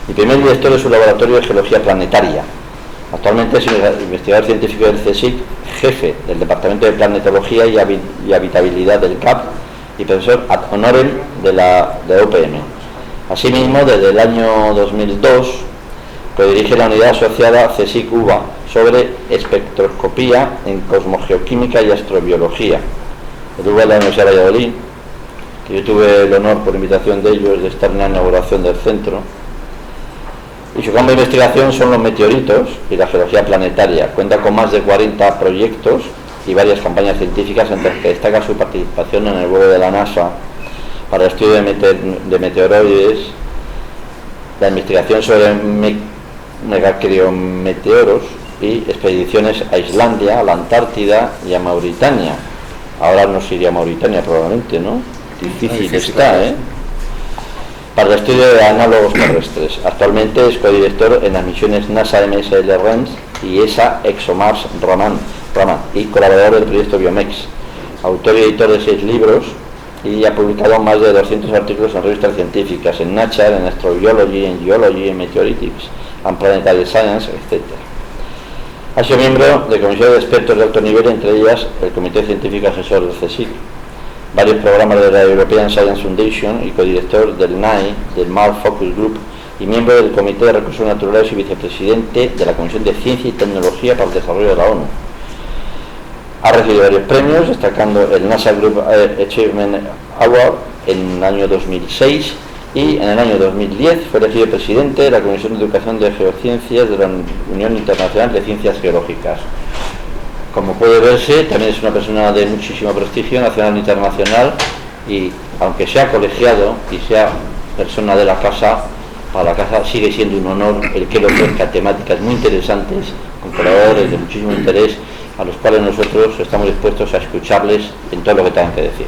y primer director de su laboratorio de geología planetaria. Actualmente es investigador científico del CSIC, jefe del Departamento de Planetología y Habitabilidad del CAP y profesor ad honorem de la UPM. Asimismo, desde el año 2002, codirige la unidad asociada CSIC-UBA sobre espectroscopía en cosmogeoquímica y astrobiología. El UBA de la Universidad de Valladolid, que yo tuve el honor por invitación de ellos de estar en la inauguración del centro. Y su campo de investigación son los meteoritos y la geología planetaria. Cuenta con más de 40 proyectos y varias campañas científicas, entre las que destaca su participación en el vuelo de la NASA para el estudio de meteoroides, la investigación sobre megacriometeoros y expediciones a Islandia, a la Antártida y a Mauritania. Ahora nos iría a Mauritania probablemente, ¿no? Difícil está, ¿eh? Para el estudio de análogos terrestres. Actualmente es codirector en las misiones NASA MSL RENS y ESA ExoMars Raman y colaborador del proyecto Biomex. Autor y editor de 6 libros y ha publicado más de 200 artículos en revistas científicas, en Nature, en Astrobiology, en Geology, en Meteoritics, en Planetary Science, etc. Ha sido miembro de comisiones de expertos de alto nivel, entre ellas el Comité Científico Asesor del CSIC, varios programas de la European Science Foundation y codirector del NAI, del Mars Focus Group, y miembro del Comité de Recursos Naturales y vicepresidente de la Comisión de Ciencia y Tecnología para el Desarrollo de la ONU. Ha recibido varios premios, destacando el NASA Group Achievement Award en el año 2006 y en el año 2010 fue elegido presidente de la Comisión de Educación de Geociencias de la Unión Internacional de Ciencias Geológicas. Como puede verse, también es una persona de muchísimo prestigio nacional e internacional y, aunque sea colegiado y sea persona de la casa, para la casa sigue siendo un honor el que le ofrezca temáticas muy interesantes, con colaboradores de muchísimo interés, a los cuales nosotros estamos dispuestos a escucharles en todo lo que tengan que decir.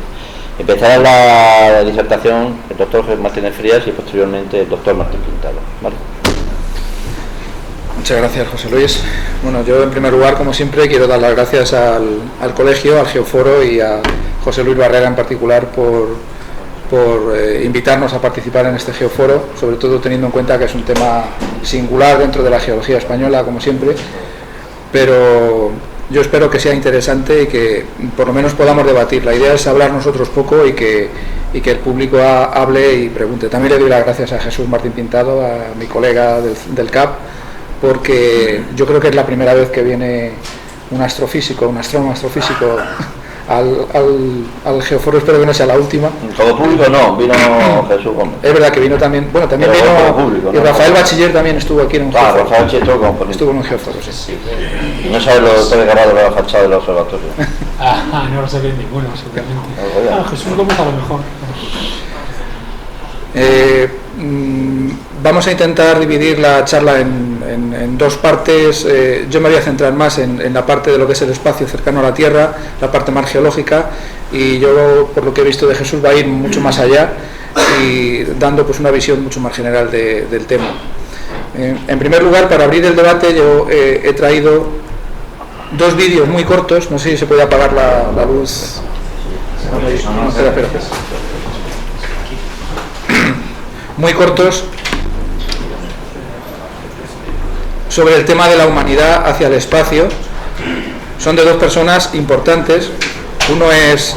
Empezará la disertación el doctor José Martínez Frías y posteriormente el doctor Martín Pintado. ¿Vale? Muchas gracias, José Luis. Bueno, yo en primer lugar, como siempre, quiero dar las gracias al colegio, al Geoforo y a José Luis Barrera en particular por invitarnos a participar en este Geoforo, sobre todo teniendo en cuenta que es un tema singular dentro de la geología española, como siempre, pero yo espero que sea interesante y que por lo menos podamos debatir. La idea es hablar nosotros poco y que el público hable y pregunte. También le doy las gracias a Jesús Martín Pintado, a mi colega del CAP, porque yo creo que es la primera vez que viene un astrónomo astrofísico al Geoforo. Espero que no sea la última. Como público no, vino Jesús Gómez. Es verdad que vino también, bueno, también pero vino público, y ¿no? Rafael Bachiller también estuvo aquí en un Geoforo. Rafael Bachiller estuvo en un Geoforo, sí. Y no sabes lo que grabado de la fachada del observatorio. No lo sabía ninguno, seguramente. Jesús Gómez a lo mejor. Vamos a intentar dividir la charla en dos partes. Yo me voy a centrar más en la parte de lo que es el espacio cercano a la Tierra, la parte más geológica, y yo, por lo que he visto de Jesús, va a ir mucho más allá y dando pues una visión mucho más general del tema. En primer lugar, para abrir el debate, yo he traído dos vídeos muy cortos. No sé si se puede apagar la luz. Espera. Muy cortos, sobre el tema de la humanidad hacia el espacio. Son de dos personas importantes. Uno es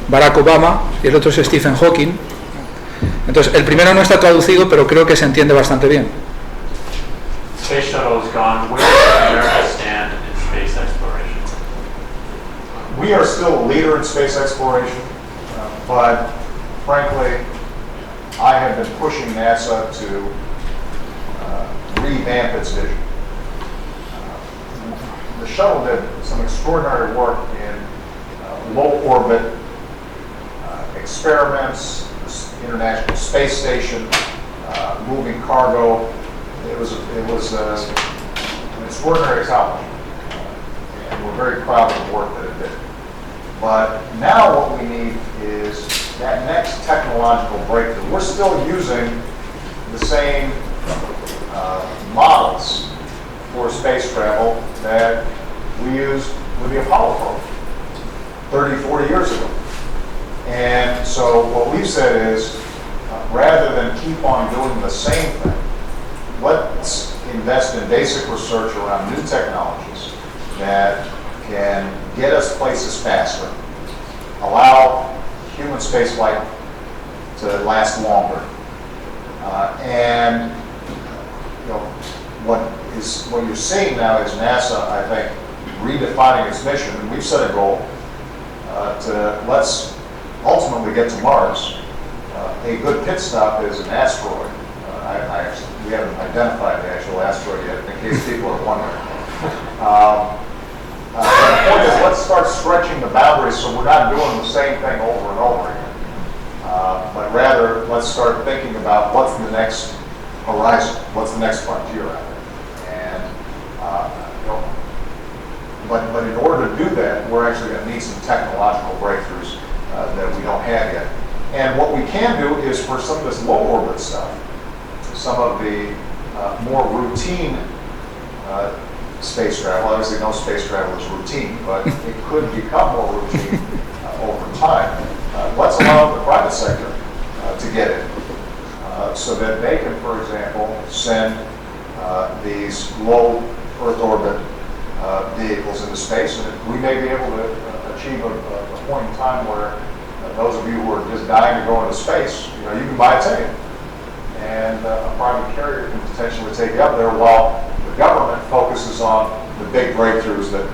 Barack Obama y el otro es Stephen Hawking. Entonces, el primero no está traducido, pero creo que se entiende bastante bien. Space shuttle has gone. Where does America stand in space exploration? We are still a leader in space exploration, but frankly, I have been pushing NASA to revamp its vision. The shuttle did some extraordinary work in low orbit experiments, International Space Station, moving cargo. It was an extraordinary accomplishment, and we're very proud of the work that it did. But now what we need is that next technological breakthrough. We're still using the same models for space travel that we used with the Apollo program 30, 40 years ago. And so what we've said is, rather than keep on doing the same thing, invest in basic research around new technologies that can get us places faster, allow human spaceflight to last longer, and what you're seeing now is NASA, I think, redefining its mission, and we've set a goal to let's ultimately get to Mars. A good pit stop is an asteroid. We haven't identified the actual asteroid yet, in case people are wondering. The point is, let's start stretching the boundaries so we're not doing the same thing over and over again. But rather, let's start thinking about what's the next horizon, what's the next frontier out there. And, but in order to do that, we're actually going to need some technological breakthroughs that we don't have yet. And what we can do is for some of this low orbit stuff, some of the more routine space travel. Obviously, no space travel is routine, but it could become more routine over time. Let's allow the private sector to get it so that they can, for example, send these low Earth orbit vehicles into space, and we may be able to achieve a point in time where those of you who are just dying to go into space, you can buy a ticket, and a private carrier can potentially take you up there while the government focuses on the big breakthroughs that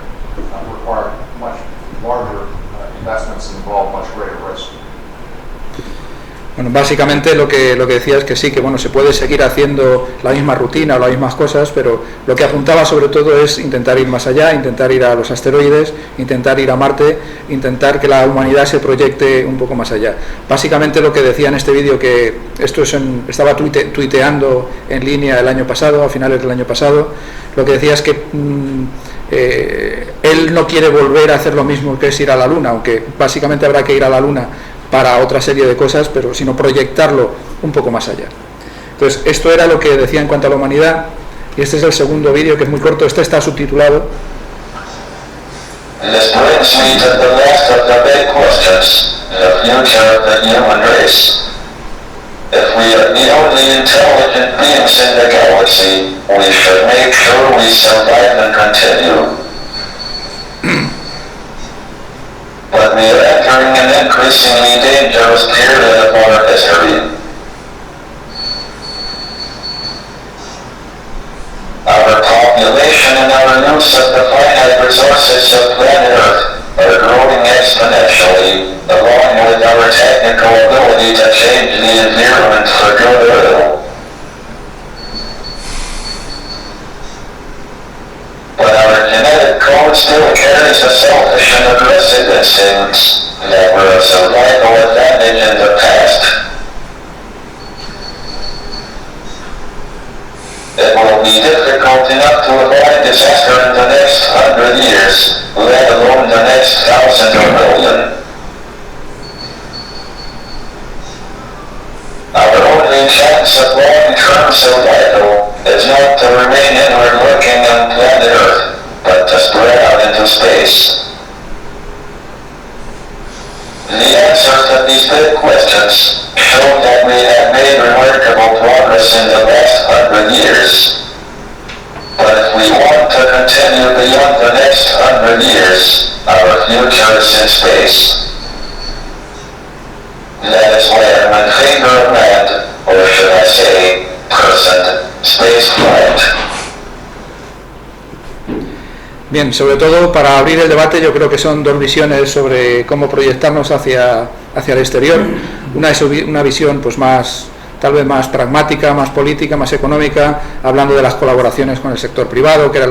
require much larger investments and involve much greater risk. Bueno, básicamente lo que decía es que sí, que bueno, se puede seguir haciendo la misma rutina o las mismas cosas, pero lo que apuntaba sobre todo es intentar ir más allá, intentar ir a los asteroides, intentar ir a Marte, intentar que la humanidad se proyecte un poco más allá. Básicamente lo que decía en este vídeo, que esto estaba tuiteando en línea el año pasado, a finales del año pasado, lo que decía es que él no quiere volver a hacer lo mismo que es ir a la Luna, aunque básicamente habrá que ir a la Luna para otra serie de cosas, pero sino proyectarlo un poco más allá. Entonces, esto era lo que decía en cuanto a la humanidad, y este es el segundo vídeo, que es muy corto. Este está subtitulado. This brings me to the last of the big questions, the future of the human race. If we are the only intelligent beings in the galaxy, we should make sure we survive and continue. But we are entering an increasingly dangerous period of our history. Our population and our use of the finite resources of planet Earth are growing exponentially, along with our technical ability to change the environment for good or ill. But our genetic code still carries a selfish and aggressive instincts that were a survival advantage in the past. It will be difficult enough to avoid disaster in the next 100 years, let alone the next 1,000 or million. Our only chance of long-term survival is not to remain inward looking on planet Earth, but to spread out into space. The answers to these big questions show that we have made remarkable progress in the last 100 years. But if we want to continue beyond the next 100 years, our future is in space. That is why I'm in favor of manned, or should I say, personed, spaceflight. Bien, sobre todo para abrir el debate, yo creo que son dos visiones sobre cómo proyectarnos hacia el exterior. Una es una visión pues tal vez más pragmática, más política, más económica, hablando de las colaboraciones con el sector privado, que era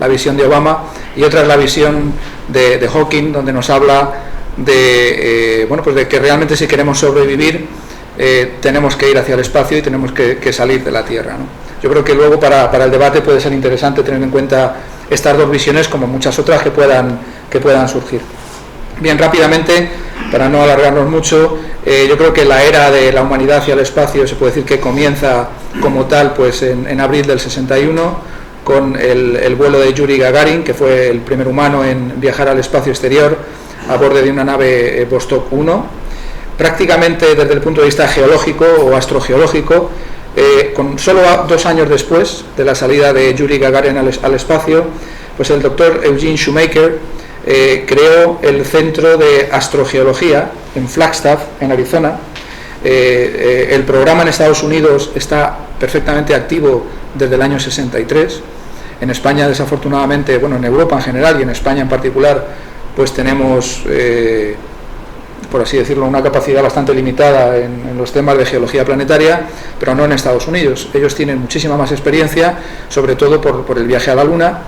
la visión de Obama, y otra es la visión de Hawking, donde nos habla de que realmente si queremos sobrevivir tenemos que ir hacia el espacio y tenemos que salir de la Tierra, ¿no? Yo creo que luego para el debate puede ser interesante tener en cuenta estas dos visiones, como muchas otras que puedan surgir. Bien, rápidamente, para no alargarnos mucho, yo creo que la era de la humanidad hacia el espacio se puede decir que comienza como tal pues en abril del 61 con el vuelo de Yuri Gagarin, que fue el primer humano en viajar al espacio exterior a bordo de una nave Vostok 1. Prácticamente desde el punto de vista geológico o astrogeológico, con solo 2 años después de la salida de Yuri Gagarin al espacio, pues el doctor Eugene Shoemaker creó el Centro de Astrogeología en Flagstaff, en Arizona. El programa en Estados Unidos está perfectamente activo desde el año 63. En España, desafortunadamente, bueno, en Europa en general y en España en particular, pues tenemos, por así decirlo, una capacidad bastante limitada en los temas de geología planetaria, pero no en Estados Unidos. Ellos tienen muchísima más experiencia, sobre todo por el viaje a la Luna,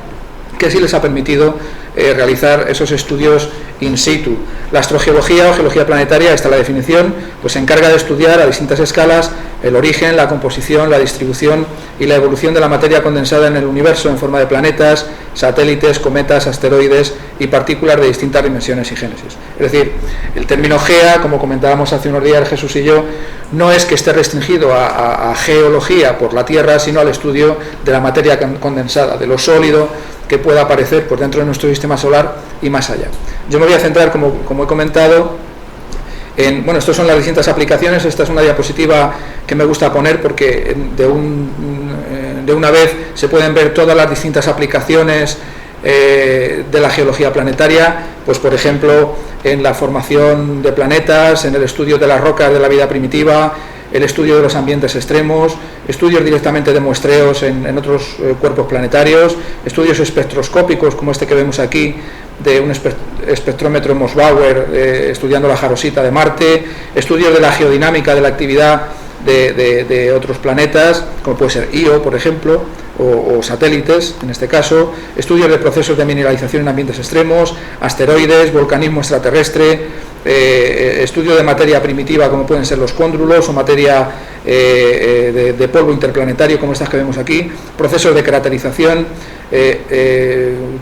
que sí les ha permitido realizar esos estudios in situ. La astrogeología o geología planetaria, esta es la definición, pues se encarga de estudiar a distintas escalas el origen, la composición, la distribución y la evolución de la materia condensada en el universo en forma de planetas, satélites, cometas, asteroides y partículas de distintas dimensiones y génesis. Es decir, el término GEA, como comentábamos hace unos días Jesús y yo, no es que esté restringido a geología por la Tierra, sino al estudio de la materia condensada, de lo sólido que pueda aparecer por dentro de nuestro sistema solar y más allá. Yo me voy a centrar, como he comentado, bueno, estas son las distintas aplicaciones. Esta es una diapositiva que me gusta poner porque de una vez se pueden ver todas las distintas aplicaciones de la geología planetaria, pues por ejemplo en la formación de planetas, en el estudio de las rocas de la vida primitiva, el estudio de los ambientes extremos, estudios directamente de muestreos en otros cuerpos planetarios, estudios espectroscópicos como este que vemos aquí, de un espectrómetro Mossbauer estudiando la jarosita de Marte, estudios de la geodinámica de la actividad de otros planetas, como puede ser Io, por ejemplo, o satélites, en este caso, estudios de procesos de mineralización en ambientes extremos, asteroides, volcanismo extraterrestre, estudio de materia primitiva, como pueden ser los cóndrulos, o materia de polvo interplanetario, como estas que vemos aquí, procesos de craterización,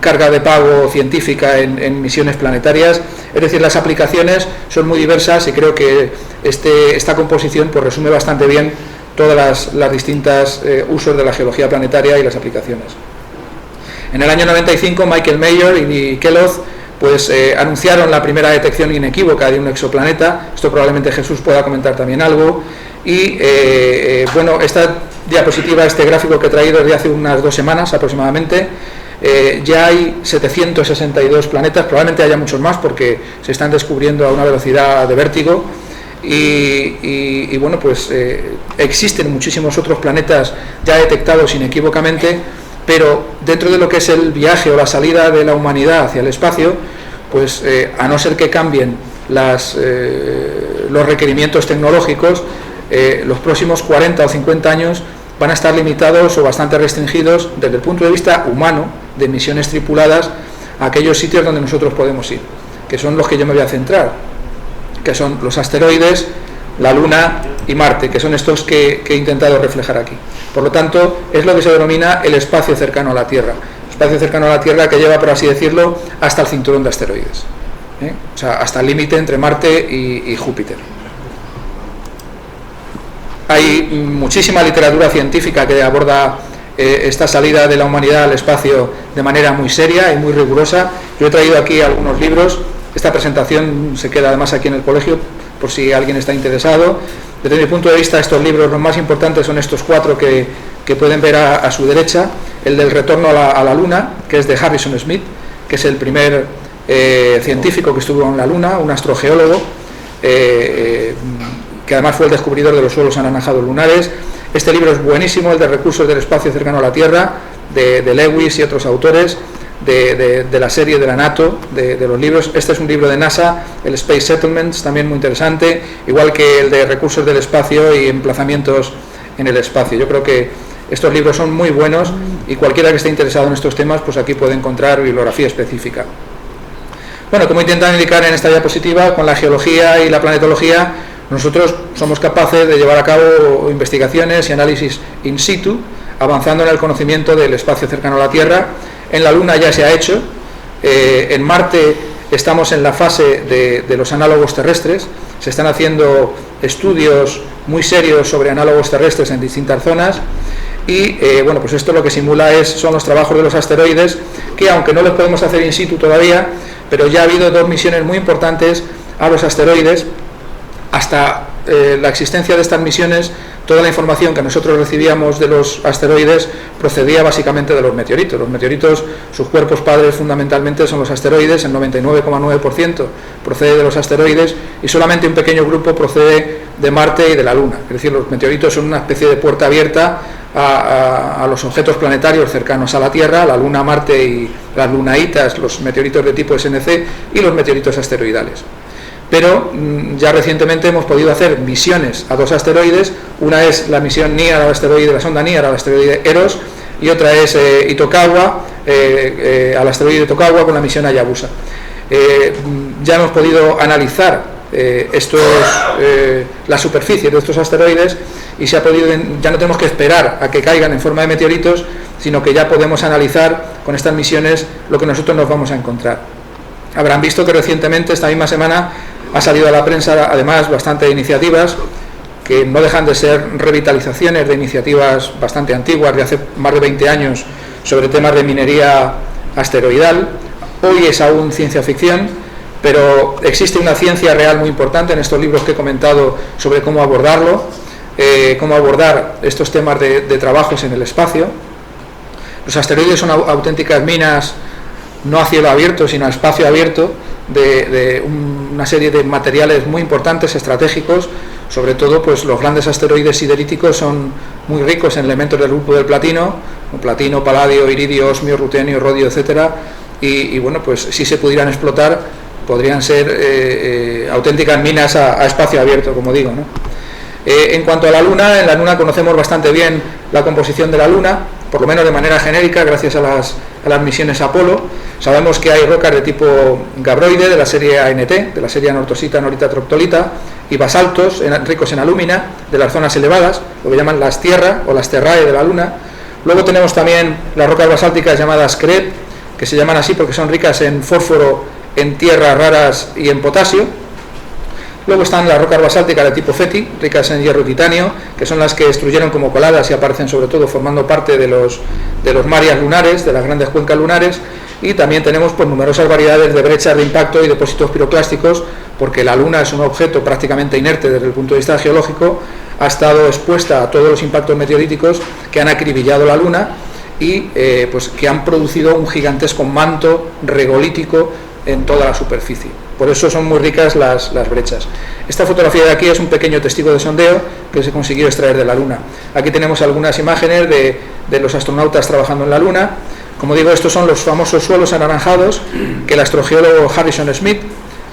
carga de pago científica en misiones planetarias. Es decir, las aplicaciones son muy diversas y creo que esta composición pues resume bastante bien todas las distintas usos de la geología planetaria y las aplicaciones. En el año 95 Michael Mayor y Kellogg pues anunciaron la primera detección inequívoca de un exoplaneta. Esto probablemente Jesús pueda comentar también algo. Y bueno, esta diapositiva, este gráfico que he traído es de hace unas 2 semanas aproximadamente. Ya hay 762 planetas, probablemente haya muchos más porque se están descubriendo a una velocidad de vértigo. Y bueno, pues existen muchísimos otros planetas ya detectados inequívocamente, pero dentro de lo que es el viaje o la salida de la humanidad hacia el espacio, pues a no ser que cambien los requerimientos tecnológicos, los próximos 40 o 50 años van a estar limitados o bastante restringidos desde el punto de vista humano, de misiones tripuladas, a aquellos sitios donde nosotros podemos ir, que son los que yo me voy a centrar, que son los asteroides, la Luna y Marte, que son estos que he intentado reflejar aquí. Por lo tanto, es lo que se denomina el espacio cercano a la Tierra. Espacio cercano a la Tierra que lleva, por así decirlo, hasta el cinturón de asteroides. O sea, hasta el límite entre Marte y Júpiter. Hay muchísima literatura científica que aborda esta salida de la humanidad al espacio de manera muy seria y muy rigurosa. Yo he traído aquí algunos libros. Esta presentación se queda además aquí en el colegio por si alguien está interesado. Desde mi punto de vista, estos libros, los más importantes son estos 4 que pueden ver a su derecha. El del retorno a la Luna, que es de Harrison Smith, que es el primer científico que estuvo en la Luna, un astrogeólogo, que además fue el descubridor de los suelos anaranjados lunares. Este libro es buenísimo, el de recursos del espacio cercano a la Tierra, de Lewis y otros autores, de la serie de la NATO, de los libros. Este es un libro de NASA, el Space Settlements, también muy interesante, igual que el de recursos del espacio y emplazamientos en el espacio. Yo creo que estos libros son muy buenos y cualquiera que esté interesado en estos temas, pues aquí puede encontrar bibliografía específica. Bueno, como intentan indicar en esta diapositiva, con la geología y la planetología, nosotros somos capaces de llevar a cabo investigaciones y análisis in situ, avanzando en el conocimiento del espacio cercano a la Tierra. En la Luna ya se ha hecho, en Marte estamos en la fase de los análogos terrestres, se están haciendo estudios muy serios sobre análogos terrestres en distintas zonas y bueno, pues esto lo que simula son los trabajos de los asteroides, que aunque no los podemos hacer in situ todavía, pero ya ha habido 2 misiones muy importantes a los asteroides. Hasta la existencia de estas misiones toda la información que nosotros recibíamos de los asteroides procedía básicamente de los meteoritos. Los meteoritos, sus cuerpos padres fundamentalmente son los asteroides, el 99,9% procede de los asteroides y solamente un pequeño grupo procede de Marte y de la Luna. Es decir, los meteoritos son una especie de puerta abierta a los objetos planetarios cercanos a la Tierra, la Luna, Marte y las lunaitas, los meteoritos de tipo SNC y los meteoritos asteroidales. Pero ya recientemente hemos podido hacer misiones a dos asteroides. Una es la misión NIAR al asteroide, la sonda NIAR al asteroide Eros, y otra es Itokawa al asteroide Itokawa con la misión Hayabusa. Ya hemos podido analizar la superficie de estos asteroides y se ha podido, ya no tenemos que esperar a que caigan en forma de meteoritos, sino que ya podemos analizar con estas misiones lo que nosotros nos vamos a encontrar. Habrán visto que recientemente, esta misma semana, ha salido a la prensa además bastantes iniciativas que no dejan de ser revitalizaciones de iniciativas bastante antiguas, de hace más de 20 años, sobre temas de minería asteroidal. Hoy es aún ciencia ficción, pero existe una ciencia real muy importante en estos libros que he comentado sobre cómo abordarlo, cómo abordar estos temas de trabajos en el espacio. Los asteroides son auténticas minas, no a cielo abierto, sino a espacio abierto, de una serie de materiales muy importantes, estratégicos. Sobre todo, pues los grandes asteroides sideríticos son muy ricos en elementos del grupo del platino, como platino, paladio, iridio, osmio, rutenio, rodio, etcétera. Y bueno, pues si se pudieran explotar, podrían ser auténticas minas a espacio abierto, como digo, ¿no? En cuanto a la Luna, en la Luna conocemos bastante bien la composición de la Luna, por lo menos de manera genérica, gracias a las misiones Apolo. Sabemos que hay rocas de tipo gabroide, de la serie ANT, de la serie anortosita, norita, troctolita, y basaltos ricos en alúmina, de las zonas elevadas, lo que llaman las tierras o las terrae de la Luna. Luego tenemos también las rocas basálticas llamadas crep, que se llaman así porque son ricas en fósforo, en tierras raras y en potasio. Luego están las rocas basálticas de tipo Feti, ricas en hierro y titanio, que son las que destruyeron como coladas y aparecen sobre todo formando parte de los mareas lunares, de las grandes cuencas lunares. Y también tenemos pues numerosas variedades de brechas de impacto y depósitos piroclásticos, porque la Luna es un objeto prácticamente inerte desde el punto de vista geológico, ha estado expuesta a todos los impactos meteoríticos que han acribillado la Luna y pues que han producido un gigantesco manto regolítico en toda la superficie. Por eso son muy ricas las brechas. Esta fotografía de aquí es un pequeño testigo de sondeo que se consiguió extraer de la Luna. Aquí tenemos algunas imágenes de los astronautas trabajando en la Luna. Como digo, estos son los famosos suelos anaranjados que el astrogeólogo Harrison Smith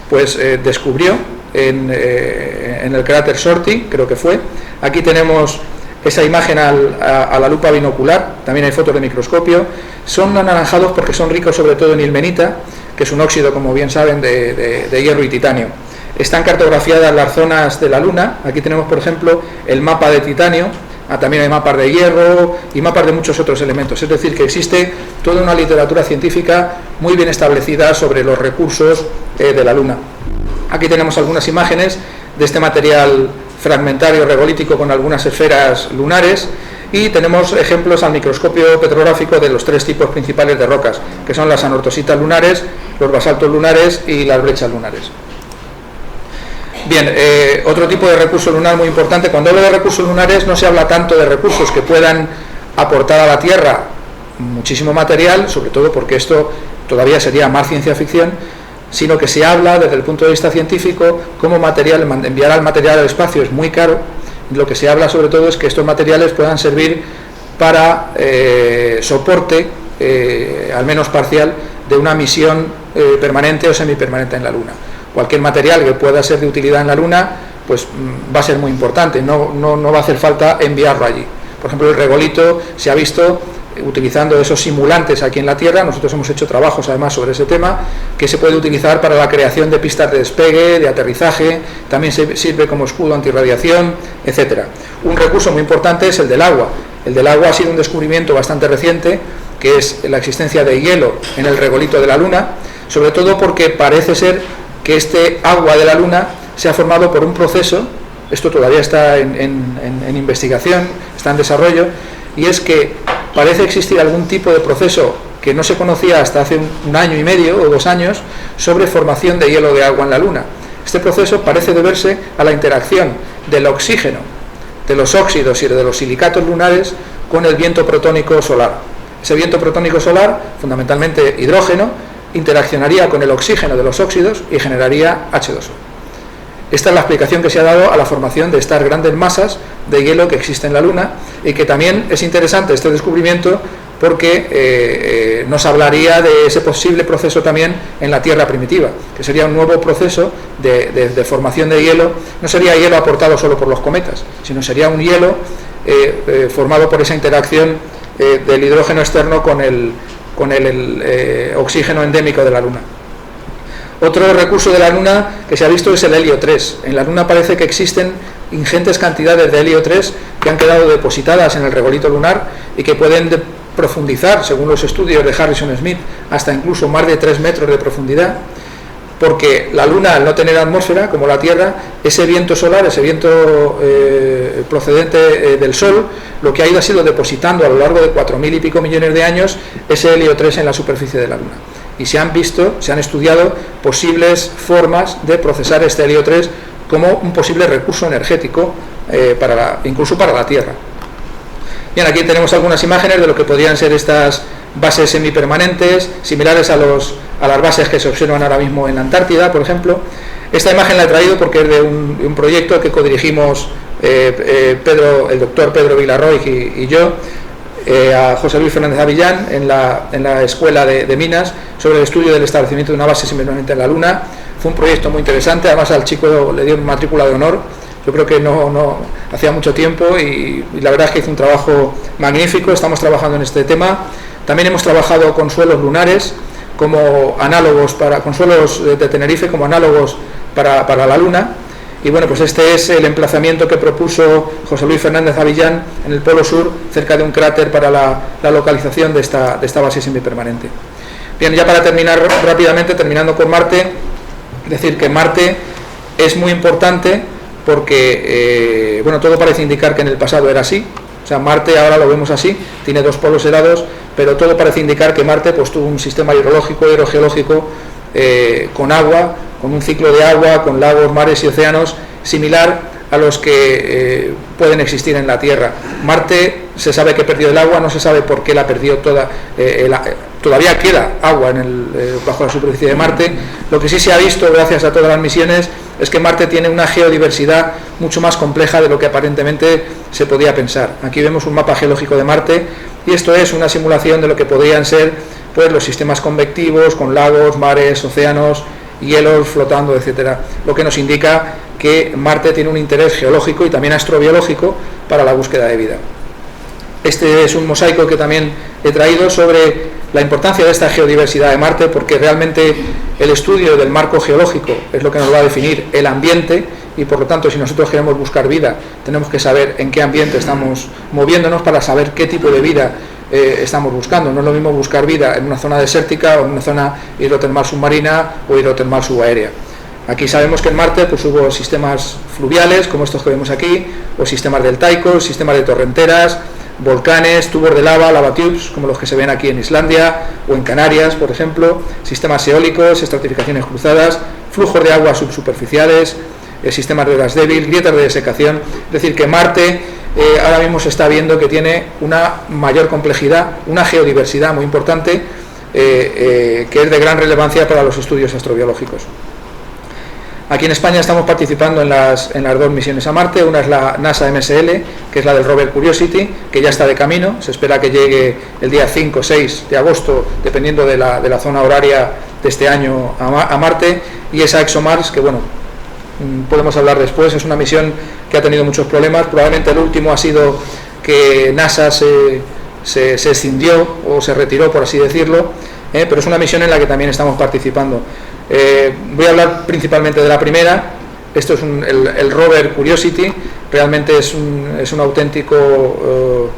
pues descubrió en el cráter Shorty, creo que fue. Aquí tenemos esa imagen a la lupa binocular, también hay fotos de microscopio. Son anaranjados porque son ricos sobre todo en ilmenita, que es un óxido, como bien saben, de hierro y titanio. Están cartografiadas las zonas de la Luna. Aquí tenemos, por ejemplo, el mapa de titanio. También hay mapas de hierro y mapas de muchos otros elementos. Es decir, que existe toda una literatura científica muy bien establecida sobre los recursos de la Luna. Aquí tenemos algunas imágenes de este material fragmentario regolítico con algunas esferas lunares. Y tenemos ejemplos al microscopio petrográfico de los tres tipos principales de rocas, que son las anortositas lunares, los basaltos lunares y las brechas lunares. Bien, otro tipo de recurso lunar muy importante. Cuando hablo de recursos lunares no se habla tanto de recursos que puedan aportar a la Tierra muchísimo material, sobre todo porque esto todavía sería más ciencia ficción, sino que se habla desde el punto de vista científico cómo enviar al material al espacio es muy caro. Lo que se habla sobre todo es que estos materiales puedan servir para soporte, al menos parcial, de una misión permanente o semipermanente en la Luna. Cualquier material que pueda ser de utilidad en la Luna pues va a ser muy importante, no va a hacer falta enviarlo allí. Por ejemplo, el regolito se ha visto utilizando esos simulantes aquí en la Tierra. Nosotros hemos hecho trabajos además sobre ese tema, que se puede utilizar para la creación de pistas de despegue, de aterrizaje, también sirve como escudo antirradiación, etcétera. Un recurso muy importante es el del agua. El del agua ha sido un descubrimiento bastante reciente, que es la existencia de hielo en el regolito de la Luna, sobre todo porque parece ser que este agua de la Luna se ha formado por un proceso, esto todavía está en investigación, está en desarrollo, y es que parece existir algún tipo de proceso que no se conocía hasta hace un año y medio o 2 años sobre formación de hielo de agua en la Luna. Este proceso parece deberse a la interacción del oxígeno de los óxidos y de los silicatos lunares con el viento protónico solar. Ese viento protónico solar, fundamentalmente hidrógeno, interaccionaría con el oxígeno de los óxidos y generaría H2O. Esta es la explicación que se ha dado a la formación de estas grandes masas de hielo que existe en la Luna, y que también es interesante este descubrimiento porque nos hablaría de ese posible proceso también en la Tierra primitiva, que sería un nuevo proceso de formación de hielo. No sería hielo aportado solo por los cometas, sino sería un hielo formado por esa interacción del hidrógeno externo con el oxígeno endémico de la Luna. Otro recurso de la Luna que se ha visto es el helio 3. En la Luna parece que existen ingentes cantidades de helio 3 que han quedado depositadas en el regolito lunar y que pueden profundizar, según los estudios de Harrison Smith, hasta incluso más de 3 metros de profundidad, porque la Luna, al no tener atmósfera como la Tierra, ese viento solar, ese viento procedente del Sol, lo que ha ido ha sido depositando a lo largo de 4.000 y pico millones de años ese helio 3 en la superficie de la Luna. Y se han estudiado posibles formas de procesar este helio 3 como un posible recurso energético, incluso para la Tierra. Bien, aquí tenemos algunas imágenes de lo que podrían ser estas bases semipermanentes, similares a las bases que se observan ahora mismo en la Antártida, por ejemplo. Esta imagen la he traído porque es de un proyecto que codirigimos el doctor Pedro Vilarroy y yo, a José Luis Fernández Avillán en la Escuela de Minas, sobre el estudio del establecimiento de una base semipermanente en la Luna. Fue un proyecto muy interesante, además al chico le dio matrícula de honor. Yo creo que no hacía mucho tiempo y la verdad es que hizo un trabajo magnífico. Estamos trabajando en este tema. También hemos trabajado con suelos lunares como análogos con suelos de Tenerife como análogos para la Luna. Y bueno, pues este es el emplazamiento que propuso José Luis Fernández Avillán en el Polo Sur, cerca de un cráter para la localización de esta base semipermanente. Bien, ya para terminar rápidamente, terminando con Marte, decir que Marte es muy importante porque, bueno, todo parece indicar que en el pasado era así. O sea, Marte ahora lo vemos así, tiene 2 polos helados, pero todo parece indicar que Marte pues tuvo un sistema hidrogeológico con agua, con un ciclo de agua, con lagos, mares y océanos similar a los que pueden existir en la Tierra. Marte se sabe que perdió el agua, no se sabe por qué la perdió toda. Todavía queda agua bajo la superficie de Marte. Lo que sí se ha visto gracias a todas las misiones es que Marte tiene una geodiversidad mucho más compleja de lo que aparentemente se podía pensar. Aquí vemos un mapa geológico de Marte y esto es una simulación de lo que podrían ser pues los sistemas convectivos con lagos, mares, océanos, hielos flotando, etcétera, lo que nos indica que Marte tiene un interés geológico y también astrobiológico para la búsqueda de vida. Este es un mosaico que también he traído sobre la importancia de esta geodiversidad de Marte, porque realmente el estudio del marco geológico es lo que nos va a definir el ambiente, y por lo tanto, si nosotros queremos buscar vida, tenemos que saber en qué ambiente estamos moviéndonos para saber qué tipo de vida estamos buscando. No es lo mismo buscar vida en una zona desértica o en una zona hidrotermal submarina o hidrotermal subaérea. Aquí sabemos que en Marte pues hubo sistemas fluviales, como estos que vemos aquí, o sistemas deltaicos, sistemas de torrenteras, volcanes, tubos de lava, lava tubes, como los que se ven aquí en Islandia o en Canarias, por ejemplo, sistemas eólicos, estratificaciones cruzadas, flujos de agua subsuperficiales, sistemas de gas débil, grietas de desecación. Es decir, que Marte ahora mismo se está viendo que tiene una mayor complejidad, una geodiversidad muy importante, que es de gran relevancia para los estudios astrobiológicos. Aquí en España estamos participando en las 2 misiones a Marte. Una es la NASA MSL, que es la del rover Curiosity, que ya está de camino. Se espera que llegue el día 5 o 6 de agosto, dependiendo de la zona horaria de este año, a Marte. Y esa ExoMars, que bueno, podemos hablar después, es una misión que ha tenido muchos problemas. Probablemente el último ha sido que NASA se escindió o se retiró, por así decirlo, pero es una misión en la que también estamos participando. Voy a hablar principalmente de la primera. Esto es el rover Curiosity. Realmente es un auténtico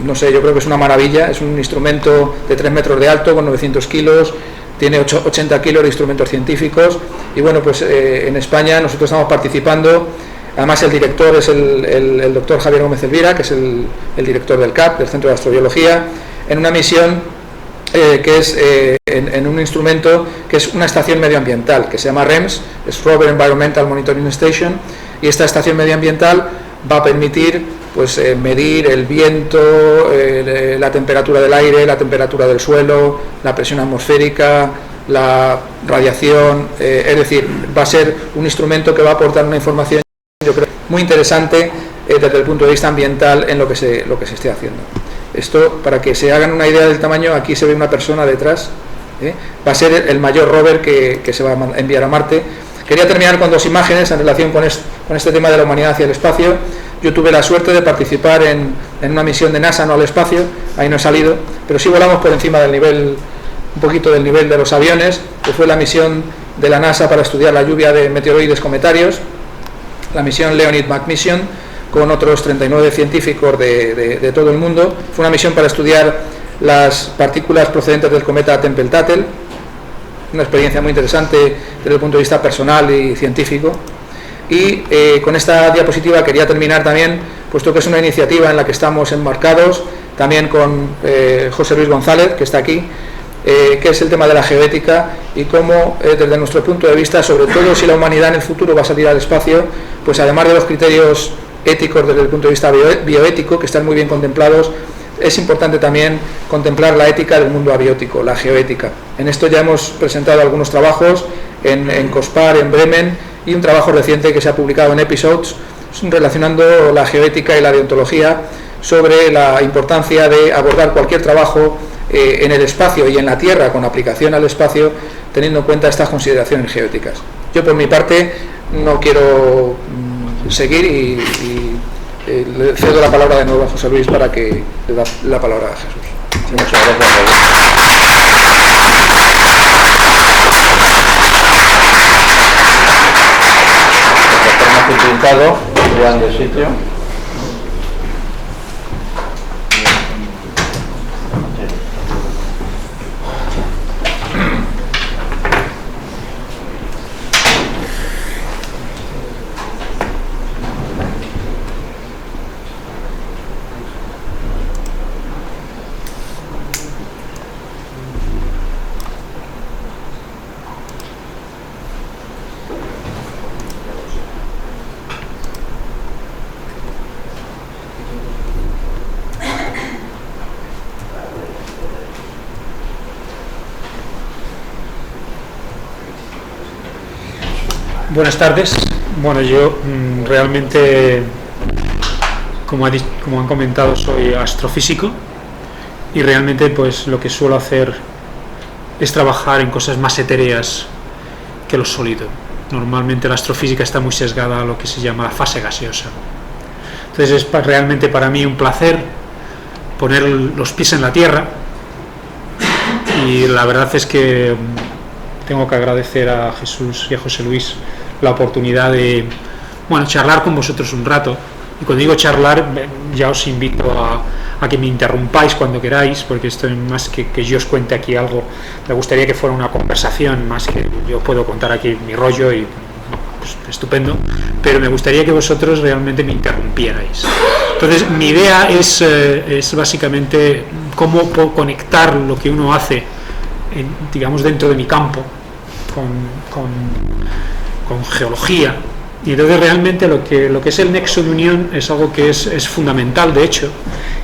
no sé, yo creo que es una maravilla. Es un instrumento de 3 metros de alto con 900 kilos, tiene 80 kilos de instrumentos científicos. Y bueno, pues en España nosotros estamos participando. Además el director es el doctor Javier Gómez Elvira, que es el director del CAP, del Centro de Astrobiología, en una misión que es en un instrumento que es una estación medioambiental, que se llama REMS, es Rover Environmental Monitoring Station, y esta estación medioambiental va a permitir pues medir el viento, la temperatura del aire, la temperatura del suelo, la presión atmosférica, la radiación, es decir, va a ser un instrumento que va a aportar una información, yo creo, muy interesante desde el punto de vista ambiental en lo que se esté haciendo. Esto, para que se hagan una idea del tamaño, aquí se ve una persona detrás, va a ser el mayor rover que se va a enviar a Marte. Quería terminar con dos imágenes en relación con este tema de la humanidad hacia el espacio. Yo tuve la suerte de participar en una misión de NASA, no al espacio, ahí no he salido, pero sí volamos por encima del nivel, un poquito del nivel de los aviones, que fue la misión de la NASA para estudiar la lluvia de meteoroides cometarios, la misión Leonid McMission, con otros 39 científicos de todo el mundo. Fue una misión para estudiar las partículas procedentes del cometa Tempel-Tattel, una experiencia muy interesante desde el punto de vista personal y científico. Y con esta diapositiva quería terminar también, puesto que es una iniciativa en la que estamos enmarcados, también con José Luis González, que está aquí, que es el tema de la geoética y cómo, desde nuestro punto de vista, sobre todo si la humanidad en el futuro va a salir al espacio, pues además de los criterios éticos desde el punto de vista bioético, que están muy bien contemplados, es importante también contemplar la ética del mundo abiótico, la geoética. En esto ya hemos presentado algunos trabajos en COSPAR, en Bremen, y un trabajo reciente que se ha publicado en Episodes relacionando la geoética y la deontología sobre la importancia de abordar cualquier trabajo en el espacio y en la Tierra con aplicación al espacio, teniendo en cuenta estas consideraciones geoéticas. Yo, por mi parte, no quiero seguir y le cedo la palabra de nuevo a José Luis para que le da la palabra a Jesús. Sí, muchas gracias. Pintado, vean de sitio. Buenas tardes. Bueno, yo realmente, como han comentado, soy astrofísico y realmente pues lo que suelo hacer es trabajar en cosas más etéreas que lo sólido. Normalmente la astrofísica está muy sesgada a lo que se llama la fase gaseosa. Entonces es realmente para mí un placer poner los pies en la Tierra, y la verdad es que tengo que agradecer a Jesús y a José Luis la oportunidad de charlar con vosotros un rato. Y cuando digo charlar, ya os invito a que me interrumpáis cuando queráis, porque esto es más que yo os cuente aquí algo. Me gustaría que fuera una conversación, más que yo puedo contar aquí mi rollo y pues, estupendo, pero me gustaría que vosotros realmente me interrumpierais. Entonces mi idea es básicamente cómo puedo conectar lo que uno hace digamos dentro de mi campo con geología, y entonces realmente lo que es el nexo de unión es algo que es fundamental, de hecho,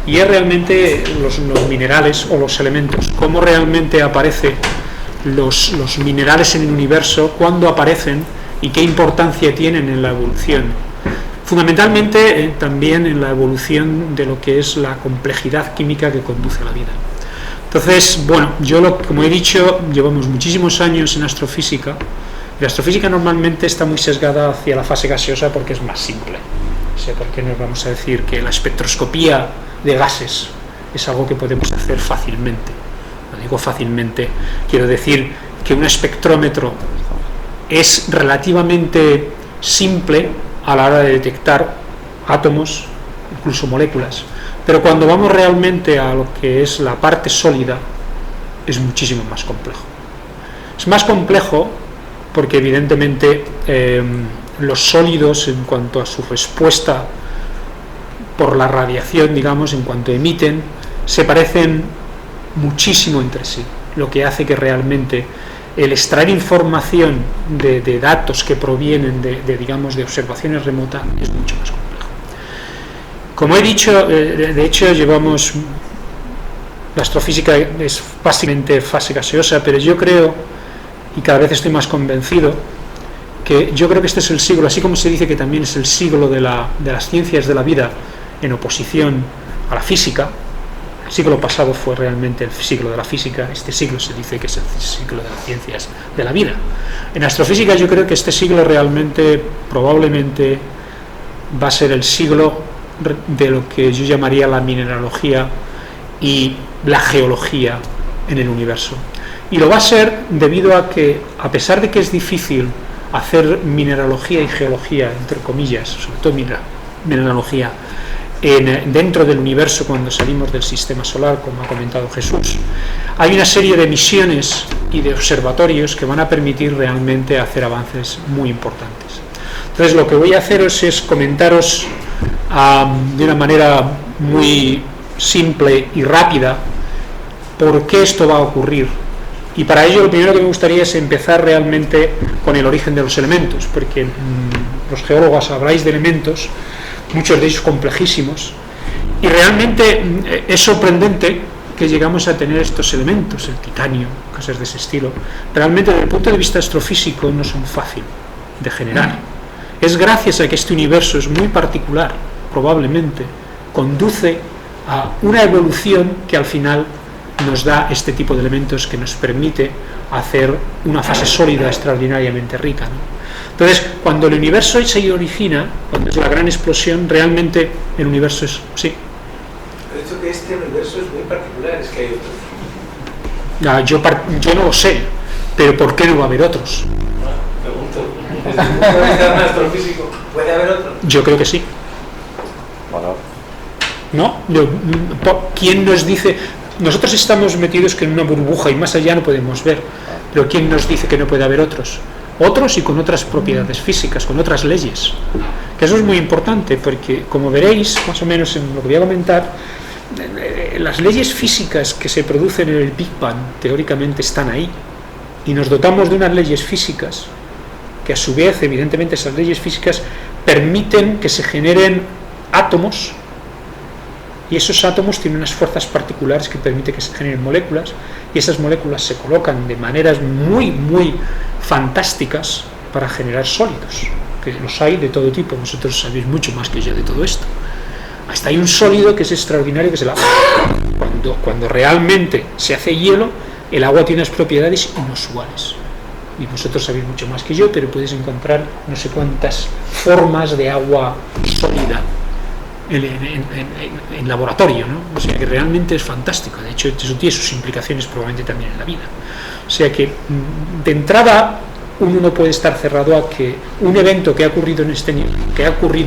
y es realmente los minerales o los elementos, cómo realmente aparecen los minerales en el universo, cuándo aparecen y qué importancia tienen en la evolución, fundamentalmente también en la evolución de lo que es la complejidad química que conduce a la vida. Entonces, bueno, como he dicho, llevamos muchísimos años en astrofísica. La astrofísica normalmente está muy sesgada hacia la fase gaseosa porque es más simple. O sea, ¿por qué nos vamos a decir que la espectroscopía de gases es algo que podemos hacer fácilmente? Lo digo fácilmente, quiero decir que un espectrómetro es relativamente simple a la hora de detectar átomos, incluso moléculas. Pero cuando vamos realmente a lo que es la parte sólida, es muchísimo más complejo. Es más complejo porque evidentemente los sólidos, en cuanto a su respuesta por la radiación, digamos, en cuanto emiten, se parecen muchísimo entre sí, lo que hace que realmente el extraer información de datos que provienen de observaciones remotas es mucho más complejo. Como he dicho, de hecho llevamos... La astrofísica es básicamente fase gaseosa, pero yo creo, y cada vez estoy más convencido, que yo creo que este es el siglo, así como se dice que también es el siglo de las ciencias de la vida en oposición a la física. El siglo pasado fue realmente el siglo de la física, este siglo se dice que es el siglo de las ciencias de la vida. En astrofísica yo creo que este siglo realmente, probablemente, va a ser el siglo de lo que yo llamaría la mineralogía y la geología en el universo. Y lo va a ser debido a que, a pesar de que es difícil hacer mineralogía y geología, entre comillas, sobre todo mineralogía, dentro del universo cuando salimos del sistema solar, como ha comentado Jesús, hay una serie de misiones y de observatorios que van a permitir realmente hacer avances muy importantes. Entonces lo que voy a haceros es comentaros de una manera muy simple y rápida por qué esto va a ocurrir, y para ello lo primero que me gustaría es empezar realmente con el origen de los elementos, porque los geólogos habláis de elementos, muchos de ellos complejísimos, y realmente es sorprendente que llegamos a tener estos elementos, el titanio, cosas de ese estilo. Realmente desde el punto de vista astrofísico no son fáciles de generar. Es gracias a que este universo es muy particular, probablemente conduce a una evolución que al final nos da este tipo de elementos que nos permite hacer una fase sólida extraordinariamente rica, ¿no? Entonces, cuando el universo se origina, cuando es la gran explosión, realmente el universo es... Sí. He dicho que este universo es muy particular, es que hay otros. Yo no lo sé, pero ¿por qué no va a haber otros? Pregunto, desde el punto de vista astrofísico, ¿puede haber otros? Yo creo que sí. Bueno, ¿No? ¿Quién nos dice? Nosotros estamos metidos en una burbuja y más allá no podemos ver, pero ¿quién nos dice que no puede haber otros? Otros y con otras propiedades físicas, con otras leyes. Que eso es muy importante, porque como veréis, más o menos en lo que voy a comentar, las leyes físicas que se producen en el Big Bang teóricamente están ahí, y nos dotamos de unas leyes físicas que a su vez, evidentemente, esas leyes físicas permiten que se generen átomos, y esos átomos tienen unas fuerzas particulares que permiten que se generen moléculas, y esas moléculas se colocan de maneras muy, muy fantásticas para generar sólidos, que los hay de todo tipo. Vosotros sabéis mucho más que yo de todo esto. Hasta hay un sólido que es extraordinario, que es el agua. Cuando realmente se hace hielo, el agua tiene unas propiedades inusuales. Y vosotros sabéis mucho más que yo, pero podéis encontrar no sé cuántas formas de agua sólida en laboratorio, ¿no? O sea que realmente es fantástico. De hecho, eso tiene sus implicaciones probablemente también en la vida. O sea que de entrada uno no puede estar cerrado a que un evento que ha ocurrido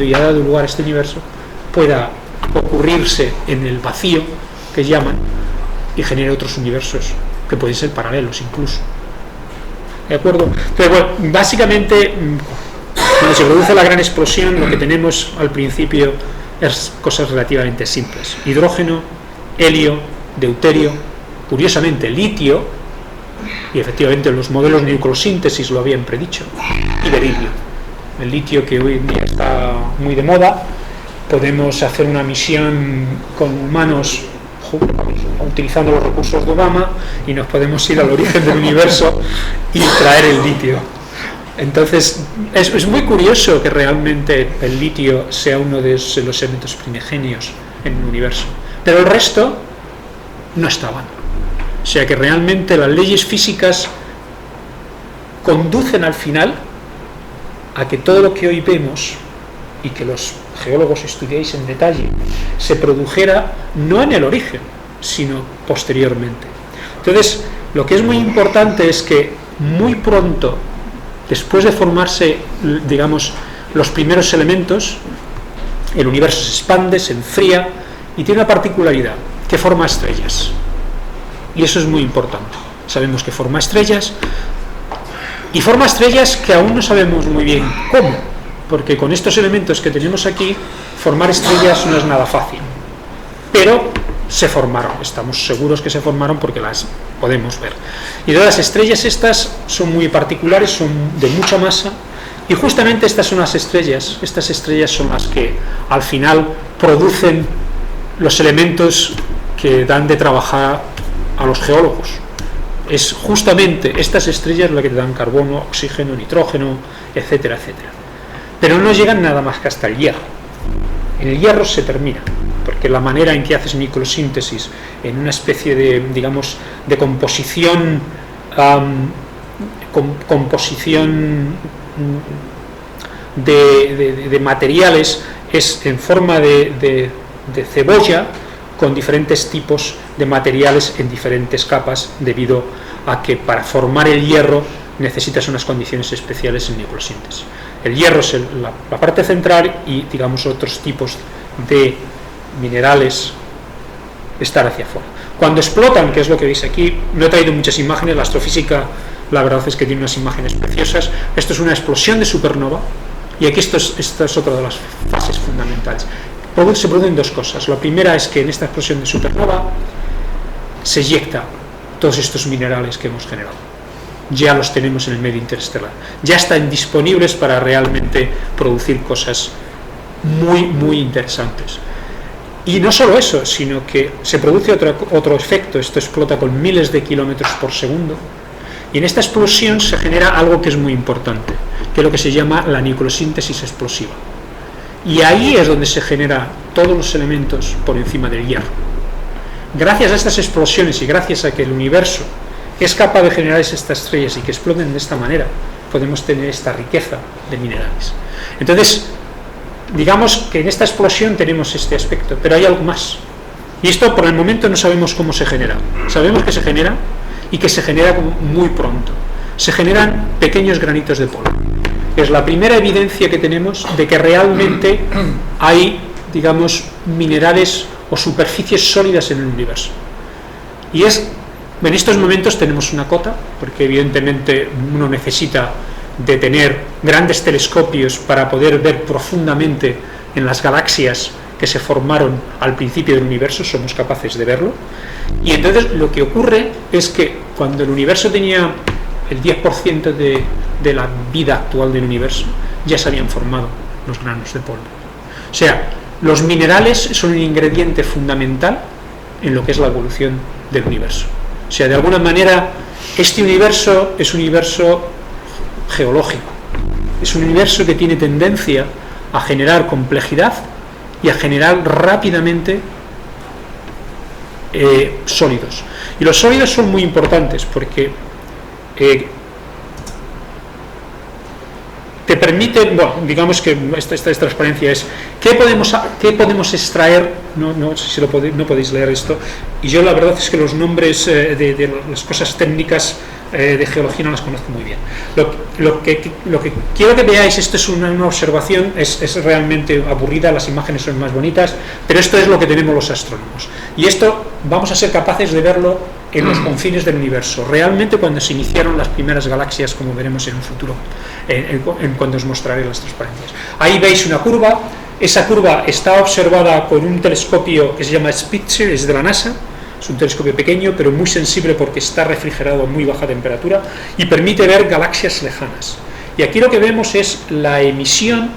y ha dado lugar a este universo pueda ocurrirse en el vacío que llaman y genere otros universos que pueden ser paralelos incluso. ¿De acuerdo? Entonces, bueno, básicamente cuando se produce la gran explosión, lo que tenemos al principio es cosas relativamente simples: hidrógeno, helio, deuterio, curiosamente litio, y efectivamente los modelos de nucleosíntesis lo habían predicho, y berilio. El litio, que hoy en día está muy de moda, podemos hacer una misión con humanos utilizando los recursos de Obama y nos podemos ir al origen del universo y traer el litio. Entonces es muy curioso que realmente el litio sea uno de los elementos primigenios en el universo, pero el resto no estaban. O sea que realmente las leyes físicas conducen al final a que todo lo que hoy vemos y que los geólogos estudiáis en detalle se produjera no en el origen, sino posteriormente. Entonces, lo que es muy importante es que muy pronto, después de formarse, digamos, los primeros elementos, el universo se expande, se enfría y tiene una particularidad, que forma estrellas. Y eso es muy importante. Sabemos que forma estrellas, y forma estrellas que aún no sabemos muy bien cómo, porque con estos elementos que tenemos aquí, formar estrellas no es nada fácil. Pero se formaron, estamos seguros que se formaron porque las podemos ver. Y todas las estrellas estas son muy particulares, son de mucha masa, y justamente estas son las estrellas. Estas estrellas son las que al final producen los elementos que dan de trabajar a los geólogos. Es justamente estas estrellas las que te dan carbono, oxígeno, nitrógeno, etcétera, etcétera. Pero no llegan nada más que hasta el hierro. En el hierro se termina, porque la manera en que haces microsíntesis en una especie de, digamos, de composición de materiales es en forma de cebolla, con diferentes tipos de materiales en diferentes capas, debido a que para formar el hierro necesitas unas condiciones especiales en microsíntesis. El hierro es la parte central y, digamos, otros tipos de minerales están hacia afuera. Cuando explotan, que es lo que veis aquí, no he traído muchas imágenes, la astrofísica la verdad es que tiene unas imágenes preciosas. Esto es una explosión de supernova y aquí esta es otra de las fases fundamentales. Se producen dos cosas. La primera es que en esta explosión de supernova se eyecta todos estos minerales que hemos generado. Ya los tenemos en el medio interestelar. Ya están disponibles para realmente producir cosas muy, muy interesantes. Y no solo eso, sino que se produce otro efecto. Esto explota con miles de kilómetros por segundo. Y en esta explosión se genera algo que es muy importante, que es lo que se llama la nucleosíntesis explosiva. Y ahí es donde se generan todos los elementos por encima del hierro. Gracias a estas explosiones y gracias a que el universo es capaz de generar estas estrellas y que exploten de esta manera, podemos tener esta riqueza de minerales. Entonces, digamos que en esta explosión tenemos este aspecto, pero hay algo más. Y esto por el momento no sabemos cómo se genera. Sabemos que se genera y que se genera muy pronto. Se generan pequeños granitos de polvo. Es la primera evidencia que tenemos de que realmente hay, digamos, minerales o superficies sólidas en el universo. Y en estos momentos tenemos una cota, porque evidentemente uno necesita de tener grandes telescopios para poder ver profundamente en las galaxias que se formaron al principio del universo, somos capaces de verlo. Y entonces lo que ocurre es que cuando el universo tenía el 10% de la vida actual del universo, ya se habían formado los granos de polvo. O sea, los minerales son un ingrediente fundamental en lo que es la evolución del universo. O sea, de alguna manera, este universo es un universo geológico. Es un universo que tiene tendencia a generar complejidad y a generar rápidamente sólidos. Y los sólidos son muy importantes porque te permiten, bueno, digamos que esta transparencia es ¿qué podemos extraer? No sé si no podéis leer esto, y yo la verdad es que los nombres de las cosas técnicas de geología no las conozco muy bien. Lo que quiero que veáis, esto es una observación, es realmente aburrida, las imágenes son más bonitas, pero esto es lo que tenemos los astrónomos. Y esto vamos a ser capaces de verlo en los confines del universo. Realmente cuando se iniciaron las primeras galaxias, como veremos en un futuro, cuando os mostraré las transparencias. Ahí veis una curva, esa curva está observada con un telescopio que se llama Spitzer, es de la NASA. Es un telescopio pequeño, pero muy sensible porque está refrigerado a muy baja temperatura y permite ver galaxias lejanas. Y aquí lo que vemos es la emisión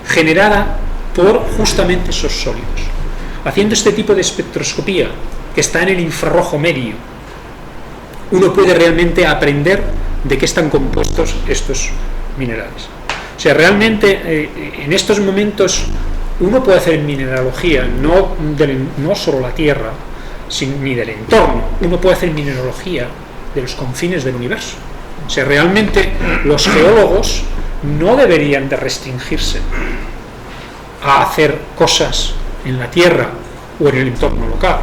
generada por justamente esos sólidos. Haciendo este tipo de espectroscopía, que está en el infrarrojo medio, uno puede realmente aprender de qué están compuestos estos minerales. O sea, realmente en estos momentos uno puede hacer mineralogía, no solo la Tierra, ni del entorno. Uno puede hacer mineralogía de los confines del universo. O sea, realmente los geólogos no deberían de restringirse a hacer cosas en la Tierra o en el entorno local.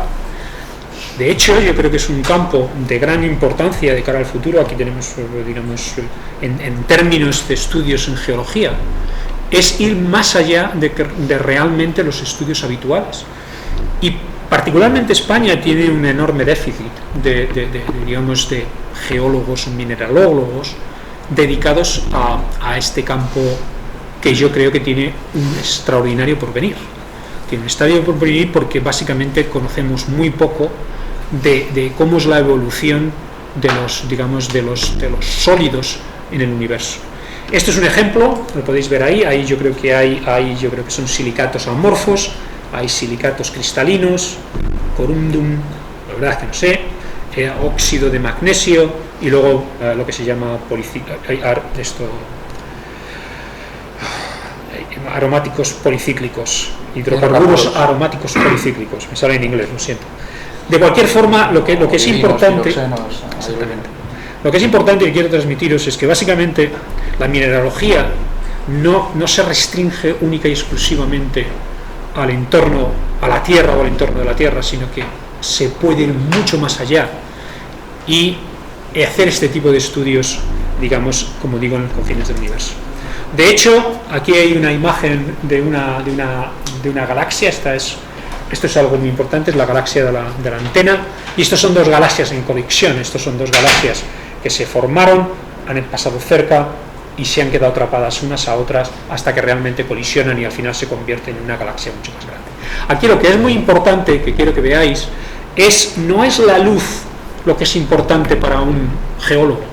De hecho, yo creo que es un campo de gran importancia de cara al futuro. Aquí tenemos, digamos, en términos de estudios en geología, es ir más allá de realmente los estudios habituales. Y particularmente España tiene un enorme déficit de geólogos, mineralólogos dedicados a este campo, que yo creo que tiene un extraordinario porvenir. Tiene un extraordinario porvenir porque básicamente conocemos muy poco de cómo es la evolución de los sólidos en el universo. Esto es un ejemplo, lo podéis ver ahí yo creo que son silicatos amorfos, hay silicatos cristalinos, corundum, la verdad es que no sé, óxido de magnesio y luego lo que se llama aromáticos policíclicos, hidrocarburos aromáticos policíclicos, me sale en inglés, lo siento. De cualquier forma, lo que es importante, exactamente, lo que es importante que quiero transmitiros es que básicamente la mineralogía no se restringe única y exclusivamente al entorno, a la Tierra o al entorno de la Tierra, sino que se puede ir mucho más allá y hacer este tipo de estudios, digamos, como digo, en los confines del universo. De hecho, aquí hay una imagen de una galaxia. Esto es algo muy importante, es la galaxia de la antena, y estos son dos galaxias en conexión. Estos son dos galaxias que se formaron, han pasado cerca y se han quedado atrapadas unas a otras hasta que realmente colisionan y al final se convierten en una galaxia mucho más grande. Aquí lo que es muy importante, que quiero que veáis, no es la luz lo que es importante para un geólogo,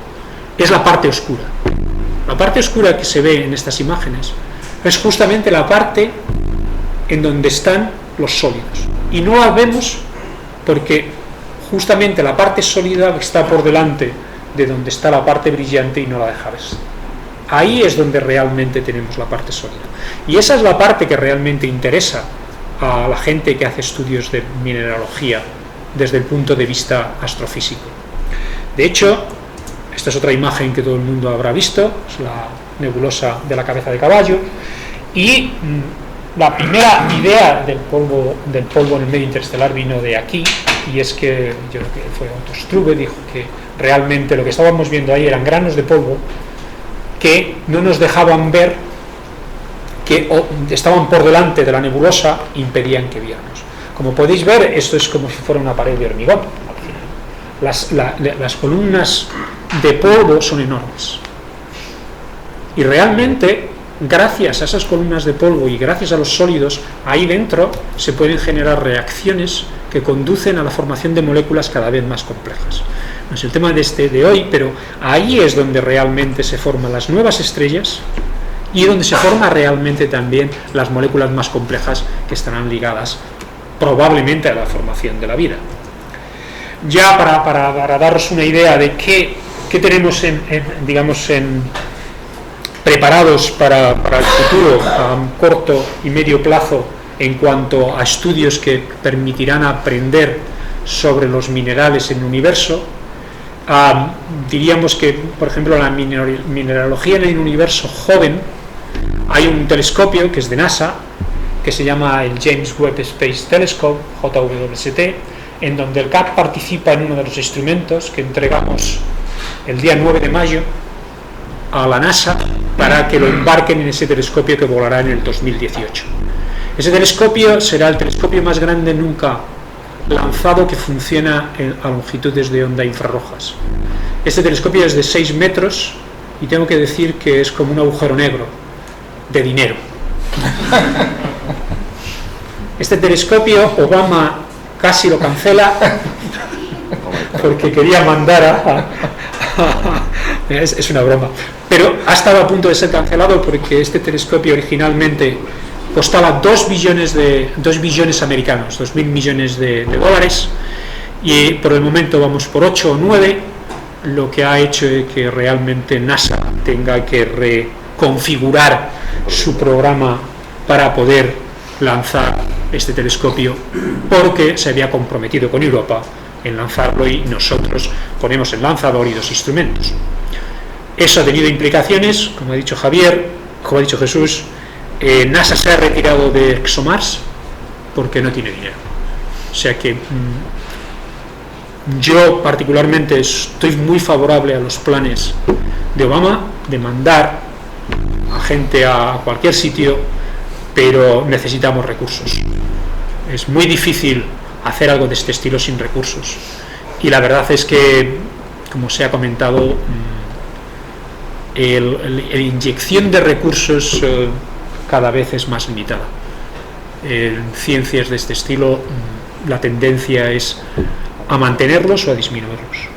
es la parte oscura. La parte oscura que se ve en estas imágenes es justamente la parte en donde están los sólidos. Y no la vemos porque justamente la parte sólida está por delante de donde está la parte brillante y no la deja ver. Ahí es donde realmente tenemos la parte sólida. Y esa es la parte que realmente interesa a la gente que hace estudios de mineralogía desde el punto de vista astrofísico. De hecho, esta es otra imagen que todo el mundo habrá visto, es la nebulosa de la cabeza de caballo, y la primera idea del polvo en el medio interestelar vino de aquí, y es que yo creo que fue Otto Struve, dijo que realmente lo que estábamos viendo ahí eran granos de polvo que no nos dejaban ver, que estaban por delante de la nebulosa, impedían que viéramos. Como podéis ver, esto es como si fuera una pared de hormigón al final. Las columnas de polvo son enormes. Y realmente, gracias a esas columnas de polvo y gracias a los sólidos, ahí dentro se pueden generar reacciones que conducen a la formación de moléculas cada vez más complejas. No es el tema de hoy, pero ahí es donde realmente se forman las nuevas estrellas y donde se forman realmente también las moléculas más complejas que estarán ligadas probablemente a la formación de la vida. Ya para daros una idea de qué tenemos preparados para el futuro a corto y medio plazo en cuanto a estudios que permitirán aprender sobre los minerales en el universo, diríamos que, por ejemplo, la mineralogía en el universo joven, hay un telescopio que es de NASA, que se llama el James Webb Space Telescope, JWST, en donde el CAP participa en uno de los instrumentos que entregamos el día 9 de mayo a la NASA para que lo embarquen en ese telescopio que volará en el 2018. Ese telescopio será el telescopio más grande nunca lanzado que funciona a longitudes de onda infrarrojas. Este telescopio es de 6 metros y tengo que decir que es como un agujero negro de dinero. Este telescopio Obama casi lo cancela porque quería mandar es una broma, pero ha estado a punto de ser cancelado porque este telescopio originalmente costaba 2 billones americanos, 2.000 millones de dólares, y por el momento vamos por 8 o 9, lo que ha hecho que realmente NASA tenga que reconfigurar su programa para poder lanzar este telescopio, porque se había comprometido con Europa en lanzarlo y nosotros ponemos el lanzador y 2 instrumentos. Eso ha tenido implicaciones, como ha dicho Javier, como ha dicho Jesús. NASA se ha retirado de ExoMars porque no tiene dinero. O sea que yo particularmente estoy muy favorable a los planes de Obama de mandar a gente a cualquier sitio, pero necesitamos recursos. Es muy difícil hacer algo de este estilo sin recursos. Y la verdad es que, como se ha comentado, la inyección de recursos cada vez es más limitada. En ciencias de este estilo la tendencia es a mantenerlos o a disminuirlos.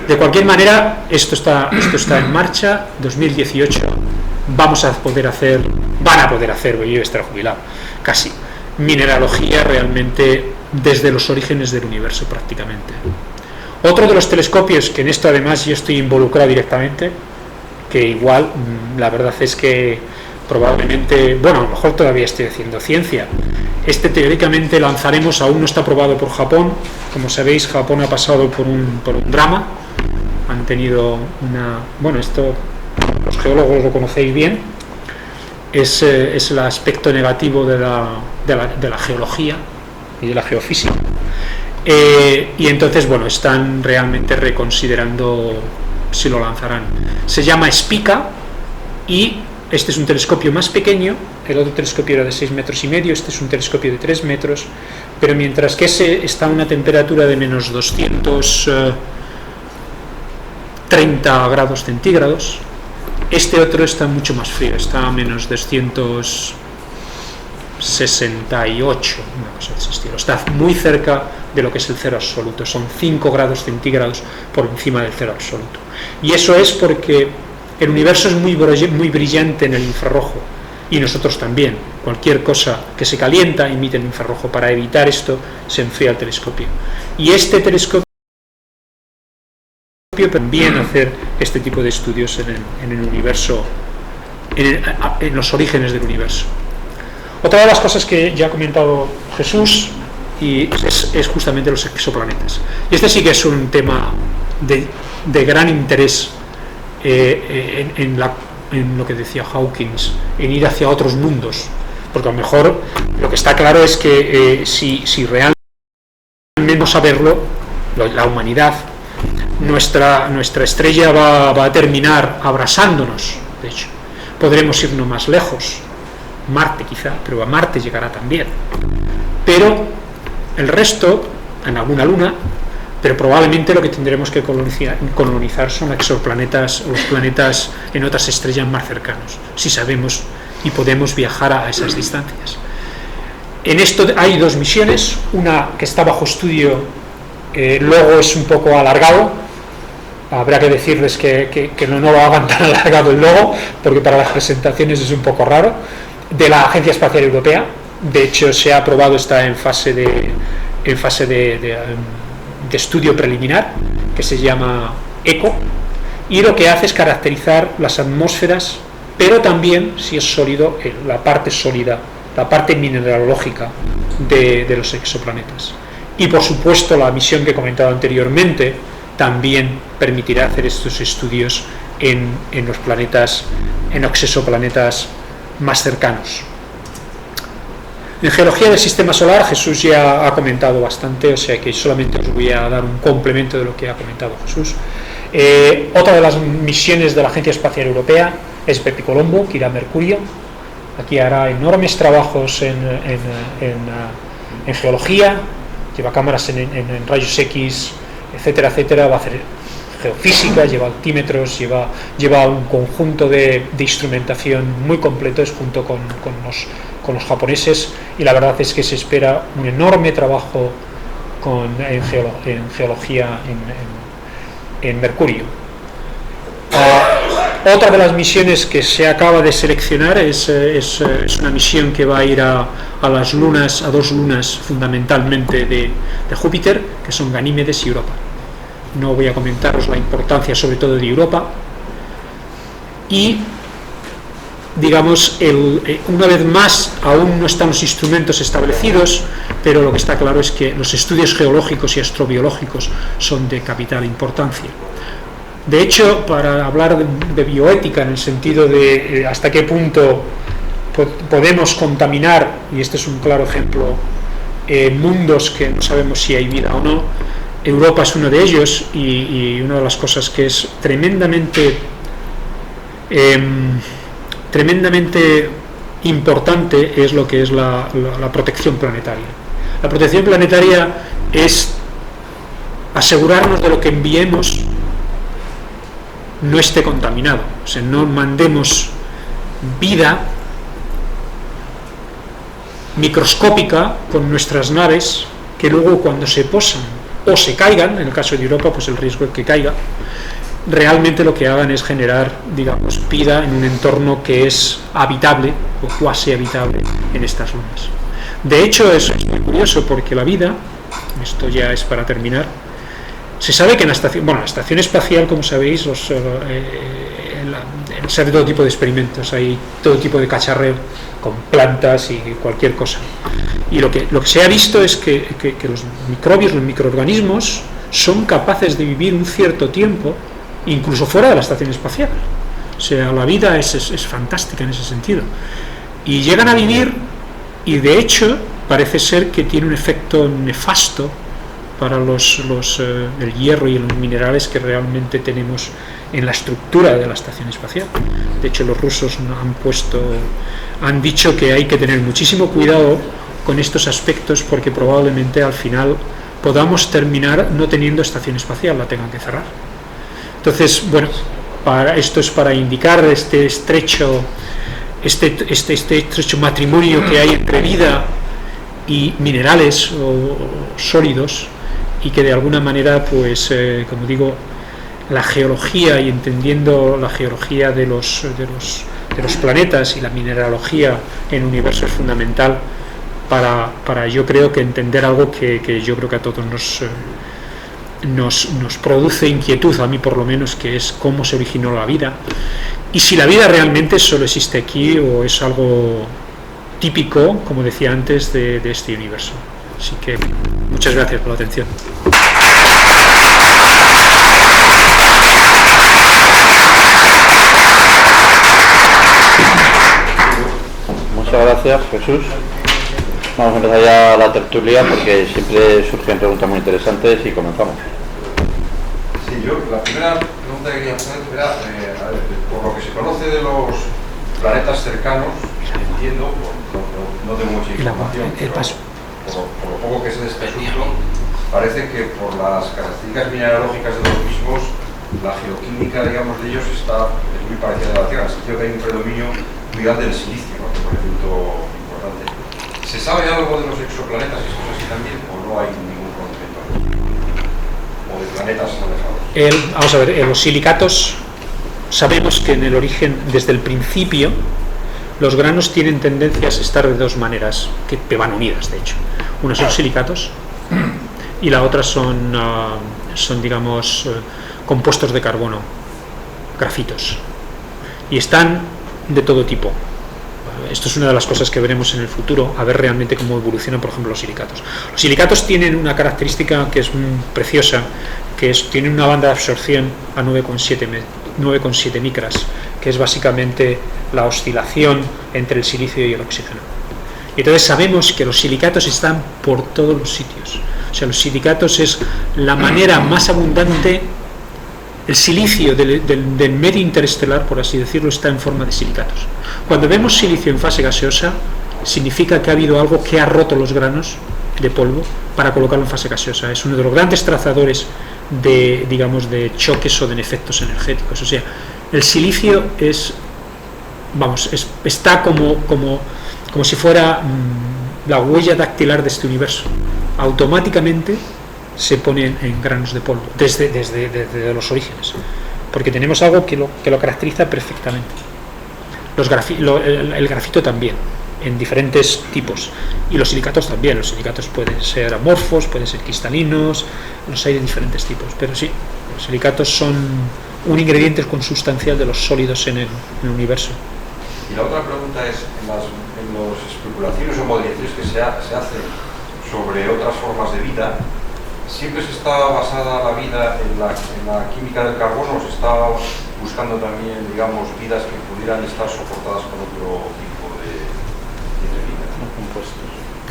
De cualquier manera, esto está en marcha. 2018 van a poder hacer, yo estaré jubilado, casi, mineralogía realmente desde los orígenes del universo prácticamente. Otro de los telescopios, que en esto además yo estoy involucrado directamente, que igual la verdad es que probablemente, bueno, a lo mejor todavía estoy haciendo ciencia. Este teóricamente lanzaremos, aún no está aprobado por Japón. Como sabéis, Japón ha pasado por un drama. Han tenido una... Bueno, esto los geólogos lo conocéis bien. Es el aspecto negativo de la geología y de la geofísica. Y entonces, bueno, están realmente reconsiderando si lo lanzarán. Se llama Spica y este es un telescopio más pequeño. El otro telescopio era de 6,5 metros, este es un telescopio de 3 metros, pero mientras que ese está a una temperatura de menos 230 grados centígrados, este otro está mucho más frío, está a menos 268, una cosa de ese estilo. Está muy cerca de lo que es el cero absoluto, son 5 grados centígrados por encima del cero absoluto. Y eso es porque el universo es muy brillante en el infrarrojo, y nosotros también. Cualquier cosa que se calienta emite el infrarrojo. Para evitar esto se enfría el telescopio. Y este telescopio también hacer este tipo de estudios en el universo, en los orígenes del universo. Otra de las cosas que ya ha comentado Jesús y es justamente los exoplanetas. Y este sí que es un tema de gran interés en lo que decía Hawkins, en ir hacia otros mundos, porque a lo mejor lo que está claro es que si realmente vamos a verlo, la humanidad, nuestra estrella va a terminar abrasándonos. De hecho, podremos irnos más lejos, Marte quizá, pero a Marte llegará también, pero el resto en alguna luna. Pero probablemente lo que tendremos que colonizar son exoplanetas, los planetas en otras estrellas más cercanos, si sabemos y podemos viajar a esas distancias. En esto hay dos misiones, una que está bajo estudio, luego es un poco alargado, habrá que decirles que no lo hagan tan alargado el logo, porque para las presentaciones es un poco raro, de la Agencia Espacial Europea. De hecho se ha aprobado, está en fase de estudio preliminar, que se llama ECO, y lo que hace es caracterizar las atmósferas, pero también, si es sólido, la parte sólida, la parte mineralógica de los exoplanetas. Y por supuesto la misión que he comentado anteriormente también permitirá hacer estos estudios en los planetas, en los exoplanetas más cercanos. En geología del sistema solar, Jesús ya ha comentado bastante, o sea que solamente os voy a dar un complemento de lo que ha comentado Jesús. Otra de las misiones de la Agencia Espacial Europea es Bepi Colombo, que irá a Mercurio. Aquí hará enormes trabajos en geología, lleva cámaras en rayos X, etcétera, etcétera, va a hacer geofísica, lleva altímetros, lleva un conjunto de instrumentación muy completos junto con los japoneses, y la verdad es que se espera un enorme trabajo en geología en Mercurio. Otra de las misiones que se acaba de seleccionar es una misión que va a ir a las lunas, a dos lunas fundamentalmente de Júpiter, que son Ganímedes y Europa. No voy a comentaros la importancia sobre todo de Europa. Y digamos, una vez más, aún no están los instrumentos establecidos, pero lo que está claro es que los estudios geológicos y astrobiológicos son de capital importancia. De hecho, para hablar de bioética, en el sentido de hasta qué punto podemos contaminar, y este es un claro ejemplo, mundos que no sabemos si hay vida o no, Europa es uno de ellos, y una de las cosas que es tremendamente importante es lo que es la protección planetaria. La protección planetaria es asegurarnos de lo que enviemos no esté contaminado, o sea, no mandemos vida microscópica con nuestras naves que luego cuando se posan o se caigan, en el caso de Europa pues el riesgo es que caiga, realmente lo que hagan es generar, digamos, vida en un entorno que es habitable o cuasi habitable en estas lunas. De hecho, es muy curioso porque la vida, esto ya es para terminar, se sabe que en la estación espacial, como sabéis, se hace todo tipo de experimentos, hay todo tipo de cacharreo con plantas y cualquier cosa. Y lo que se ha visto es que los microbios, los microorganismos, son capaces de vivir un cierto tiempo, incluso fuera de la estación espacial. O sea, la vida es fantástica en ese sentido. Y llegan a vivir, y de hecho parece ser que tiene un efecto nefasto para el hierro y los minerales que realmente tenemos en la estructura de la estación espacial. De hecho, los rusos han dicho que hay que tener muchísimo cuidado con estos aspectos porque probablemente al final podamos terminar no teniendo estación espacial, la tengan que cerrar. Entonces, bueno, esto es para indicar este estrecho matrimonio que hay entre vida y minerales o sólidos, y que de alguna manera, pues, como digo, la geología, y entendiendo la geología de los planetas y la mineralogía en el universo es fundamental para yo creo que entender algo que yo creo que a todos nos produce inquietud, a mí por lo menos, que es cómo se originó la vida y si la vida realmente solo existe aquí o es algo típico, como decía antes, de este universo. Así que muchas gracias por la atención. Muchas gracias, Jesús. Vamos a empezar ya la tertulia porque siempre surgen preguntas muy interesantes y comenzamos. Sí, la primera pregunta que quería hacer era, por lo que se conoce de los planetas cercanos, entiendo, no tengo mucha información, pero por lo poco que sé de este asunto, parece que por las características mineralógicas de los mismos, la geoquímica, digamos, de ellos es muy parecida a la Tierra. Creo que hay un predominio muy grande del silicio, ¿no? Que parece un punto importante. ¿Se sabe algo de los exoplanetas y esto es así también, o no hay ningún conocimiento o de planetas alejados? Vamos a ver, los silicatos, sabemos que en el origen, desde el principio, los granos tienen tendencias a estar de dos maneras, que van unidas, de hecho. Una son silicatos y la otra son digamos, compuestos de carbono, grafitos. Y están de todo tipo. Esto es una de las cosas que veremos en el futuro, a ver realmente cómo evolucionan, por ejemplo, los silicatos. Los silicatos tienen una característica que es preciosa, tienen una banda de absorción a 9,7 micras, que es básicamente la oscilación entre el silicio y el oxígeno. Y entonces sabemos que los silicatos están por todos los sitios. O sea, los silicatos es la manera más abundante. El silicio del medio interestelar, por así decirlo, está en forma de silicatos. Cuando vemos silicio en fase gaseosa, significa que ha habido algo que ha roto los granos de polvo para colocarlo en fase gaseosa. Es uno de los grandes trazadores de choques o de efectos energéticos. O sea, el silicio está como si fuera la huella dactilar de este universo. Automáticamente se ponen en granos de polvo desde los orígenes, porque tenemos algo que lo caracteriza perfectamente. El grafito también, en diferentes tipos, y los silicatos también. Los silicatos pueden ser amorfos, pueden ser cristalinos, los hay de diferentes tipos, pero sí, los silicatos son un ingrediente consustancial de los sólidos en el universo. Y la otra pregunta es, en las especulaciones o modelaciones que se hacen sobre otras formas de vida, ¿siempre se está basada la vida en la química del carbono o se está buscando también, digamos, vidas que pudieran estar soportadas por otro tipo de vida?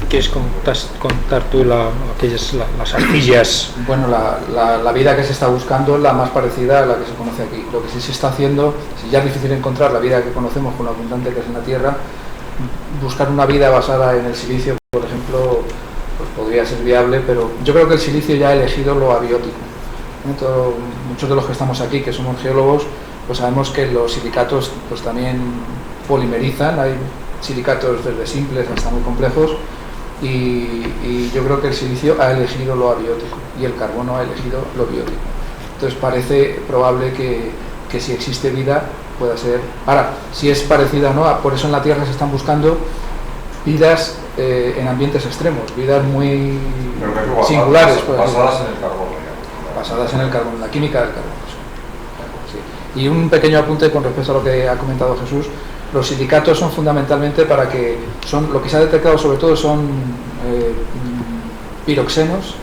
¿Quieres contar tú las arcillas? Bueno, la vida que se está buscando es la más parecida a la que se conoce aquí. Lo que sí se está haciendo, si ya es difícil encontrar la vida que conocemos con lo abundante que es en la Tierra, buscar una vida basada en el silicio, por ejemplo, pues podría ser viable, pero yo creo que el silicio ya ha elegido lo abiótico. Muchos de los que estamos aquí, que somos geólogos, pues sabemos que los silicatos pues también polimerizan. Hay silicatos desde simples hasta muy complejos, y yo creo que el silicio ha elegido lo abiótico y el carbono ha elegido lo biótico. Entonces parece probable que si existe vida pueda ser. Ahora, si es parecida o no, por eso en la Tierra se están buscando vidas en ambientes extremos, vidas muy Pero singulares. Basadas en el carbono, digamos. Basadas en el carbono, en la química del carbono. Sí. Y un pequeño apunte con respecto a lo que ha comentado Jesús. Los silicatos son fundamentalmente para que lo que se ha detectado sobre todo son piroxenos,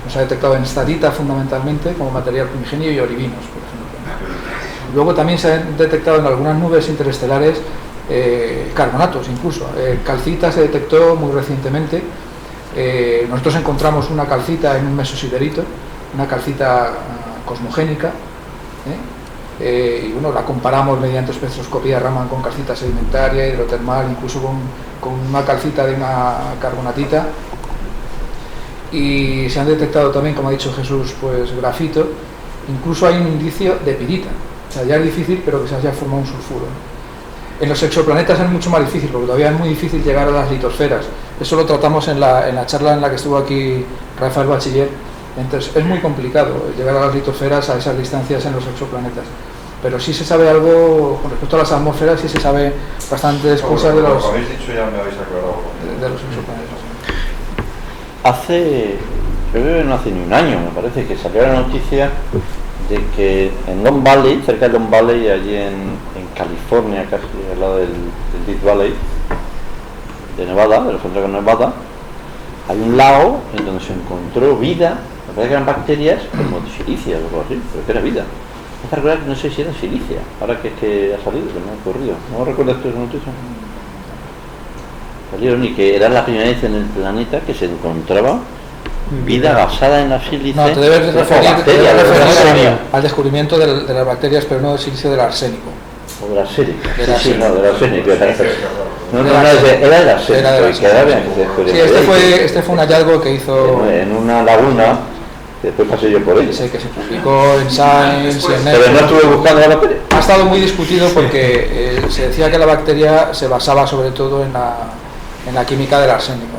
se ha detectado en stadita fundamentalmente como material primigenio y orivinos, por ejemplo. Luego también se han detectado en algunas nubes interestelares carbonatos incluso. Calcita se detectó muy recientemente. Nosotros encontramos una calcita en un mesosiderito, una calcita cosmogénica, y bueno, la comparamos mediante espectroscopía Raman con calcita sedimentaria, hidrotermal, incluso con una calcita de una carbonatita, y se han detectado también, como ha dicho Jesús, pues grafito. Incluso hay un indicio de pirita, o sea, ya es difícil, pero que se haya formado un sulfuro. En los exoplanetas es mucho más difícil, porque todavía es muy difícil llegar a las litosferas. Eso lo tratamos en la charla en la que estuvo aquí Rafael Bachiller. Entonces es muy complicado llegar a las litosferas a esas distancias en los exoplanetas. Pero sí se sabe algo con respecto a las atmósferas, sí se sabe bastantes cosas de los, lo habéis dicho, ya me habéis aclarado. de los exoplanetas. Yo creo que no hace ni un año, me parece, que salió la noticia de que en Long Valley, cerca de Long Valley, allí en California, casi al lado del Death Valley de Nevada, de la frontera con Nevada, hay un lago en donde se encontró vida. Me parece que eran bacterias como de silicia o algo así, pero que era vida. Me hace recordar que no sé si era silicia, ahora que ha salido, que no ha ocurrido. ¿No recuerdas tú esa noticia? Salieron y que era la primera vez en el planeta que se encontraba vida basada en la sílice. No, te debes referir al descubrimiento de las bacterias, pero no del silicio, del arsénico. O de la arsénico. Sí, no, del arsénico. Era del arsénico. Sí, este fue un hallazgo que hizo en una laguna, que después pasé yo por ella. Sí, que se publicó en Science y en Pero no estuve buscando la bacteria. Ha estado muy discutido porque se decía que la bacteria se basaba sobre todo en la química del arsénico.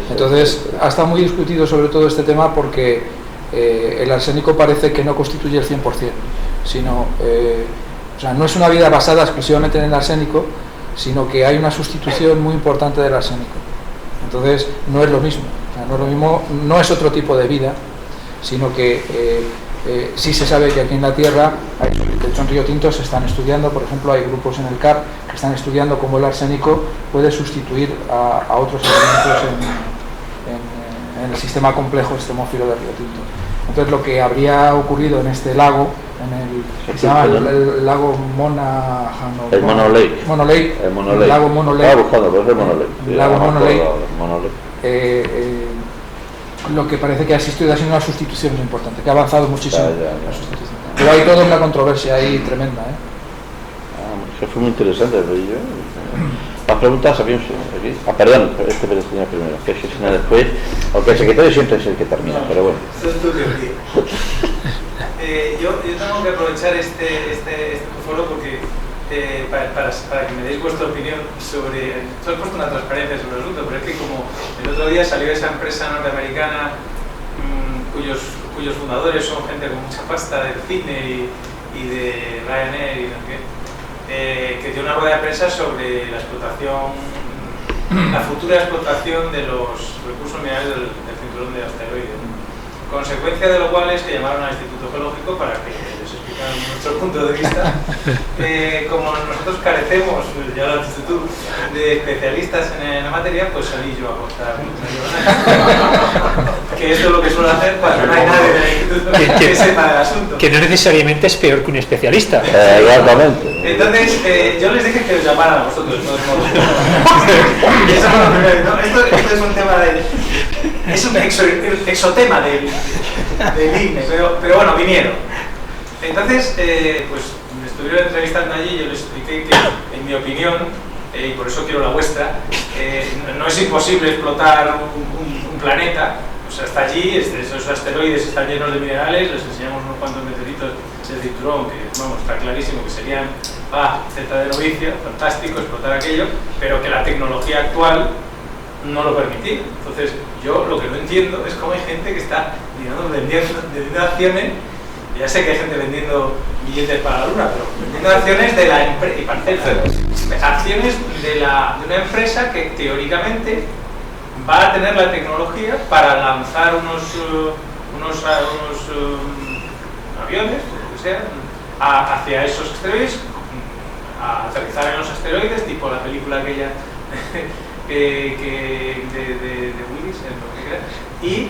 Entonces ha estado muy discutido sobre todo este tema porque el arsénico parece que no constituye el 100%, sino, o sea, no es una vida basada exclusivamente en el arsénico, sino que hay una sustitución muy importante del arsénico. Entonces no es lo mismo, o sea, no es lo mismo, no es otro tipo de vida, sino que sí se sabe que aquí en la Tierra, de hecho en Río Tinto se están estudiando, por ejemplo hay grupos en el CAR que están estudiando cómo el arsénico puede sustituir a otros elementos en el sistema complejo extremófilo de Río Tinto. Entonces lo que habría ocurrido en este lago, se llama el lago el Mono Lake. El lago Mono Lake. Estaba buscando, pero es el Mono Lake. El lago Mono Lake. Lo que parece que ha existido ha sido una sustitución muy importante, que ha avanzado muchísimo. La sustitución. Pero hay toda una controversia ahí tremenda. Eso fue muy interesante, pero yo... Las preguntas habían aquí. Perdón, este tenía primero, que es después, aunque el secretario siempre es el que termina, pero bueno. Yo tengo que aprovechar este foro porque para que me deis vuestra opinión sobre... Tú has puesto una transparencia sobre el asunto, pero es que como el otro día salió esa empresa norteamericana cuyos fundadores son gente con mucha pasta del cine y de Ryanair y no sé qué, que dio una rueda de prensa sobre la explotación, la futura explotación de los recursos minerales del cinturón de asteroides. Consecuencia de lo cual es que llamaron al Instituto Geológico para que les explicaran nuestro punto de vista. Como nosotros carecemos, ya lo has dicho tú, de especialistas en la materia, pues salí yo a contar. Que esto es lo que suelo hacer cuando no hay nadie del instituto que sepa del asunto. Que no necesariamente es peor que un especialista. Exactamente. Entonces, yo les dije que os llamaran a vosotros, de todos modos. Eso fue lo primero, ¿no? Esto es un tema es un exotema del INE, pero bueno, vinieron. Entonces, pues me estuvieron entrevistando allí y yo les expliqué que, en mi opinión, y por eso quiero la vuestra, no es imposible explotar un planeta. O sea, está allí, esos asteroides están llenos de minerales, les enseñamos unos cuantos meteoritos del cinturón, que vamos, está clarísimo que serían Z de novicio, fantástico explotar aquello, pero que la tecnología actual no lo permitía. Entonces, yo lo que no entiendo es cómo hay gente que está vendiendo acciones. Ya sé que hay gente vendiendo billetes para la luna, pero vendiendo acciones de la empresa y parcelas. Acciones de una empresa que teóricamente va a tener la tecnología para lanzar unos aviones, lo que sea, hacia esos asteroides, a aterrizar en los asteroides, tipo la película aquella de Willis, y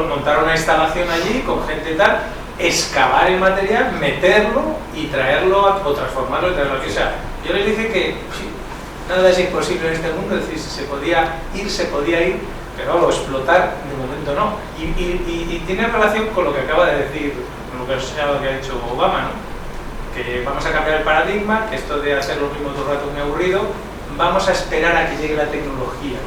montar una instalación allí con gente tal, excavar el material, meterlo y traerlo o transformarlo y traerlo aquí. O sea, yo les dije que nada es imposible en este mundo, es decir, si se podía ir, pero explotar de momento no. Y tiene relación con lo que acaba de decir, con lo que ha dicho Obama, ¿no? Que vamos a cambiar el paradigma, que esto de hacer lo mismo todo el rato es muy aburrido, vamos a esperar a que llegue la tecnología,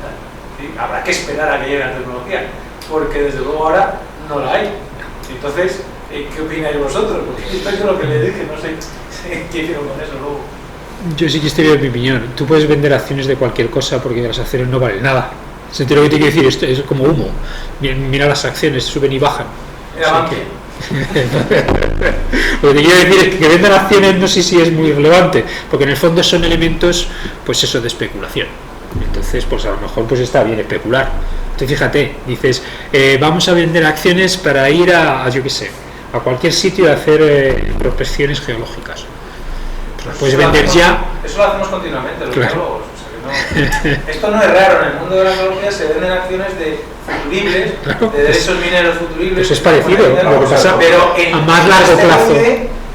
¿sí? Habrá que esperar a que llegue la tecnología, porque desde luego ahora no la hay. Entonces, ¿qué opináis vosotros? Porque esto es lo que le dije, no sé qué hicieron con eso luego. Yo sí que estoy de mi opinión. Tú puedes vender acciones de cualquier cosa porque las acciones no valen nada. ¿Se entiende lo que te quiero decir? Esto es como humo. Mira las acciones, suben y bajan. Lo que te quiero decir es que vender acciones no sé si es muy relevante, porque en el fondo son elementos, pues eso, de especulación. Entonces, pues a lo mejor pues está bien especular. Entonces fíjate, dices, vamos a vender acciones para ir a yo qué sé, a cualquier sitio a hacer prospecciones geológicas. Pues las puedes vender ya. Eso lo hacemos continuamente, los claro. geólogos. Esto no es raro, en el mundo de la geología se venden acciones de futuribles, claro, de derechos mineros futuribles. Pues es parecido, lo que pasa, pero a más largo plazo.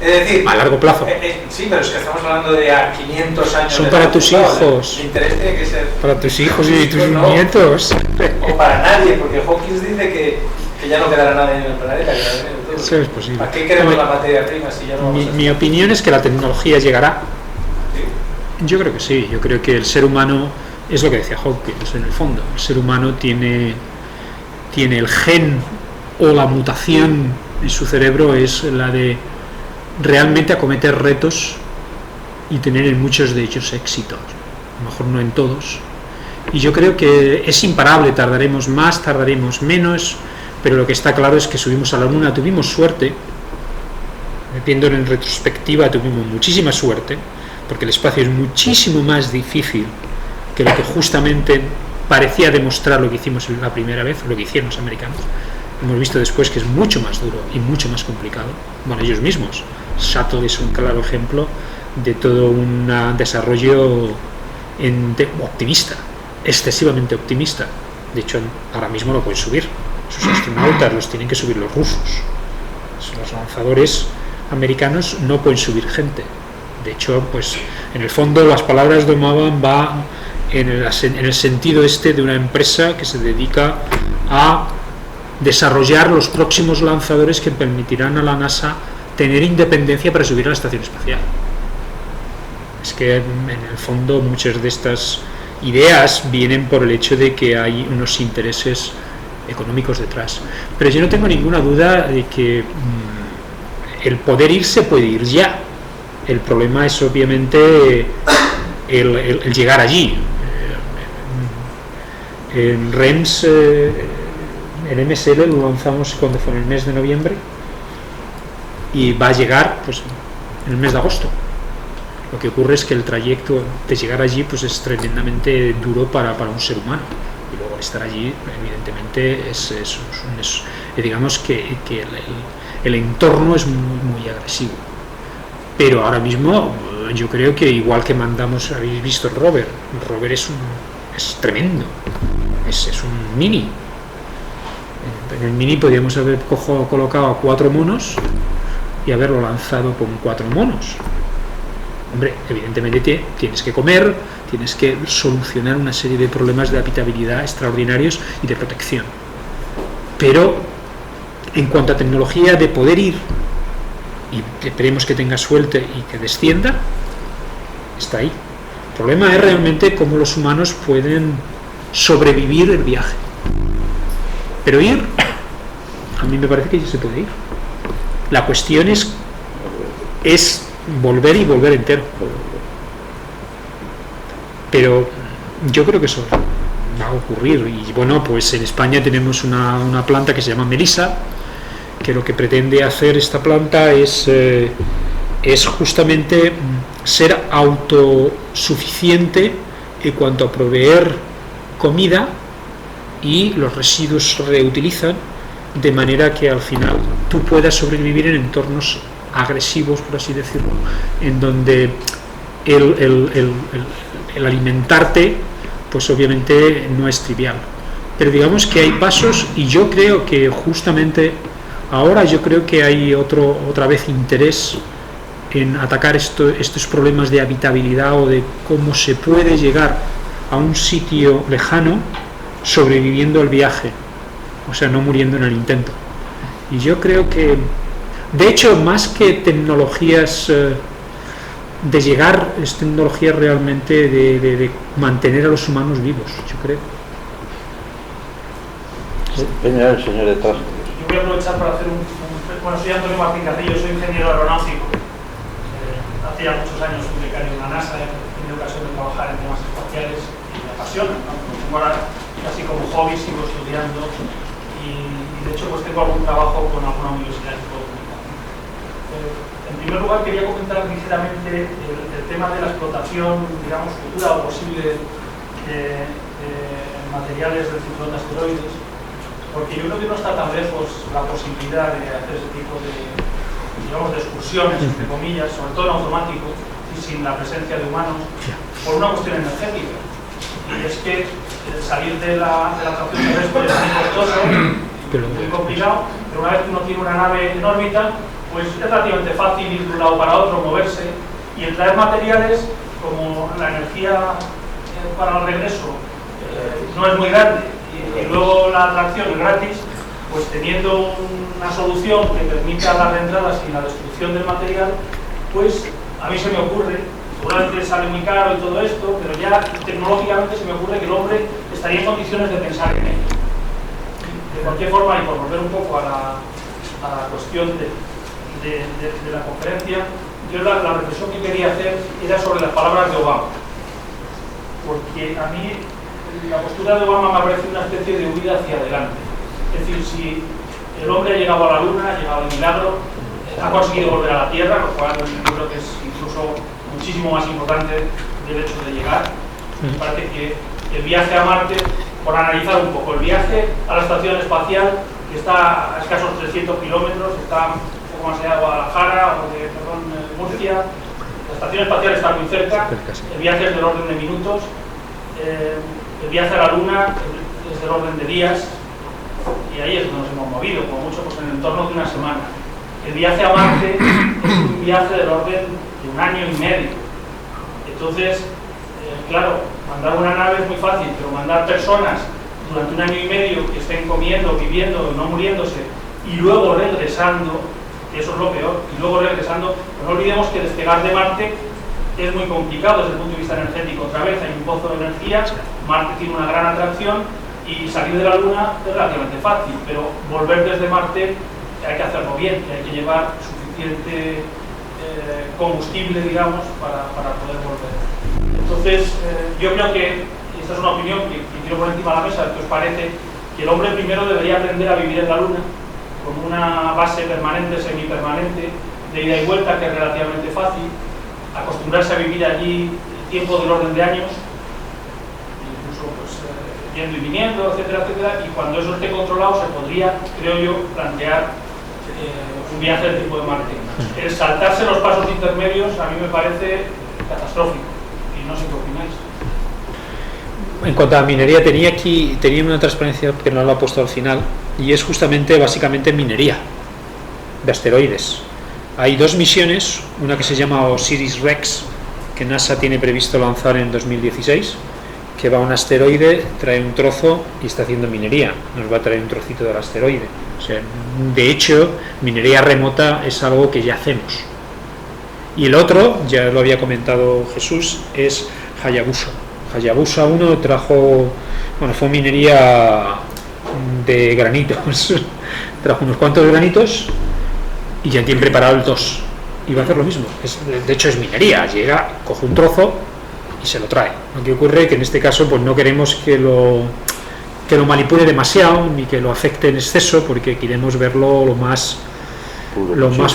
Es decir, a largo plazo. Sí, pero es que estamos hablando de a 500 años. Son para tus hijos. El interés tiene que ser. Para tus hijos y tus nietos. O para nadie, porque Hawkins dice que ya no quedará nadie en el planeta. Que eso es posible. ¿Para qué queremos la materia prima si ya no vamos mi opinión es que la tecnología llegará. Yo creo que sí, yo creo que el ser humano, es lo que decía Hawkins en el fondo, el ser humano tiene el gen o la mutación en su cerebro es la de realmente acometer retos y tener en muchos de ellos éxito, a lo mejor no en todos, y yo creo que es imparable, tardaremos más, tardaremos menos, pero lo que está claro es que subimos a la luna, tuvimos suerte, viéndolo en retrospectiva tuvimos muchísima suerte, porque el espacio es muchísimo más difícil que lo que justamente parecía demostrar lo que hicimos la primera vez, lo que hicieron los americanos. Hemos visto después que es mucho más duro y mucho más complicado. Bueno, ellos mismos. Shuttle es un claro ejemplo de todo un desarrollo optimista, excesivamente optimista. De hecho, ahora mismo lo pueden subir. Sus astronautas los tienen que subir los rusos. Los lanzadores americanos no pueden subir gente. De hecho, pues en el fondo las palabras de Obama van en el sentido este de una empresa que se dedica a desarrollar los próximos lanzadores que permitirán a la NASA tener independencia para subir a la estación espacial. Es que en el fondo muchas de estas ideas vienen por el hecho de que hay unos intereses económicos detrás. Pero yo no tengo ninguna duda de que el poder ir se puede ir ya. El problema es obviamente el llegar allí. En REMS, el MSL lo lanzamos cuando fue en el mes de noviembre y va a llegar pues en el mes de agosto. Lo que ocurre es que el trayecto de llegar allí pues es tremendamente duro para un ser humano, y luego estar allí evidentemente digamos que el entorno es muy agresivo. Pero ahora mismo yo creo que igual que mandamos, habéis visto el rover es tremendo, es un mini. En el mini podríamos haber colocado a 4 monos y haberlo lanzado con 4 monos. Hombre, evidentemente tienes que comer, tienes que solucionar una serie de problemas de habitabilidad extraordinarios y de protección. Pero en cuanto a tecnología de poder ir, y esperemos que tenga suerte y que descienda, está ahí. El problema es realmente cómo los humanos pueden sobrevivir el viaje. Pero ir, a mí me parece que ya se puede ir. La cuestión es volver y volver entero. Pero yo creo que eso va a ocurrir. Y bueno, pues en España tenemos una planta que se llama Melissa, que lo que pretende hacer esta planta es justamente ser autosuficiente en cuanto a proveer comida y los residuos se reutilizan, de manera que al final tú puedas sobrevivir en entornos agresivos, por así decirlo, en donde el alimentarte pues obviamente no es trivial. Pero digamos que hay pasos, y yo creo que justamente ahora yo creo que hay otra vez interés en atacar estos problemas de habitabilidad, o de cómo se puede llegar a un sitio lejano sobreviviendo el viaje, o sea, no muriendo en el intento. Y yo creo que, de hecho, más que tecnologías de llegar, es tecnología realmente de mantener a los humanos vivos, yo creo. Venga, el señor detrás. Yo voy a aprovechar para hacer bueno, soy Antonio Martín Carrillo, soy ingeniero aeronáutico. Hace ya muchos años fui becario en la NASA, he tenido ocasión de trabajar en temas espaciales y me apasiona, ¿no? Como ahora, casi como hobby, sigo estudiando y de hecho pues tengo algún trabajo con alguna universidad que puedo comentar. En primer lugar quería comentar ligeramente el tema de la explotación, digamos, futura o posible de materiales del cinturón de asteroides, porque yo creo que no está tan lejos la posibilidad de hacer ese tipo de, digamos, de excursiones, entre comillas, sobre todo en automático y sin la presencia de humanos, por una cuestión energética. Y es que salir de la atracción terrestre es muy costoso, muy complicado, pero una vez que uno tiene una nave en órbita, pues es relativamente fácil ir de un lado para otro, moverse, y el traer materiales, como la energía para el regreso no es muy grande, y luego la atracción es gratis, pues teniendo una solución que permita la reentrada sin la destrucción del material, pues a mí se me ocurre, seguramente sale muy caro y todo esto, pero ya tecnológicamente se me ocurre que el hombre estaría en condiciones de pensar en ello. De cualquier forma, y por volver un poco a la cuestión de la conferencia, yo la reflexión que quería hacer era sobre las palabras de Obama, porque a mí la postura de Obama me parece una especie de huida hacia adelante. Es decir, si el hombre ha llegado a la luna, ha llegado al milagro, ha conseguido volver a la Tierra, lo cual yo creo que es incluso muchísimo más importante del hecho de llegar. Me parece que el viaje a Marte, por analizar un poco, el viaje a la estación espacial, que está a escasos 300 kilómetros, está un poco más allá de Guadalajara, o de Murcia, la estación espacial está muy cerca, el viaje es del orden de minutos, el viaje a la Luna es del orden de días, y ahí es donde nos hemos movido, como mucho pues en el entorno de una semana. El viaje a Marte es un viaje del orden de 1 año y medio. Entonces, claro, mandar una nave es muy fácil, pero mandar personas durante 1 año y medio que estén comiendo, viviendo, no muriéndose, y luego regresando, que eso es lo peor, y luego regresando, pues no olvidemos que despegar de Marte es muy complicado desde el punto de vista energético. Otra vez hay un pozo de energía, Marte tiene una gran atracción, y salir de la Luna es relativamente fácil, pero volver desde Marte hay que hacerlo bien, hay que llevar suficiente combustible, digamos, para poder volver. Entonces, yo creo que, esta es una opinión que quiero poner encima de la mesa, ¿qué os parece? Que el hombre primero debería aprender a vivir en la Luna, con una base permanente, semipermanente, de ida y vuelta, que es relativamente fácil, acostumbrarse a vivir allí tiempo del orden de años, incluso pues, yendo y viniendo, etcétera, etcétera, y cuando eso esté controlado se podría, creo yo, plantear un viaje del tipo de Marte. El saltarse los pasos intermedios a mí me parece catastrófico, y no sé qué opináis. En cuanto a minería, tenía una transparencia que no lo ha puesto al final, y es justamente, básicamente, minería de asteroides. Hay 2 misiones, una que se llama OSIRIS-REx, que NASA tiene previsto lanzar en 2016, que va a un asteroide, trae un trozo y está haciendo minería, nos va a traer un trocito del asteroide. O sea, de hecho, minería remota es algo que ya hacemos. Y el otro, ya lo había comentado Jesús, es Hayabusa. Hayabusa 1 fue minería de granitos, trajo unos cuantos granitos y ya tiene preparado el 2. Y va a hacer lo mismo, de hecho es minería, llega, coge un trozo y se lo trae. Lo que ocurre es que en este caso pues no queremos que lo manipule demasiado ni que lo afecte en exceso, porque queremos verlo lo más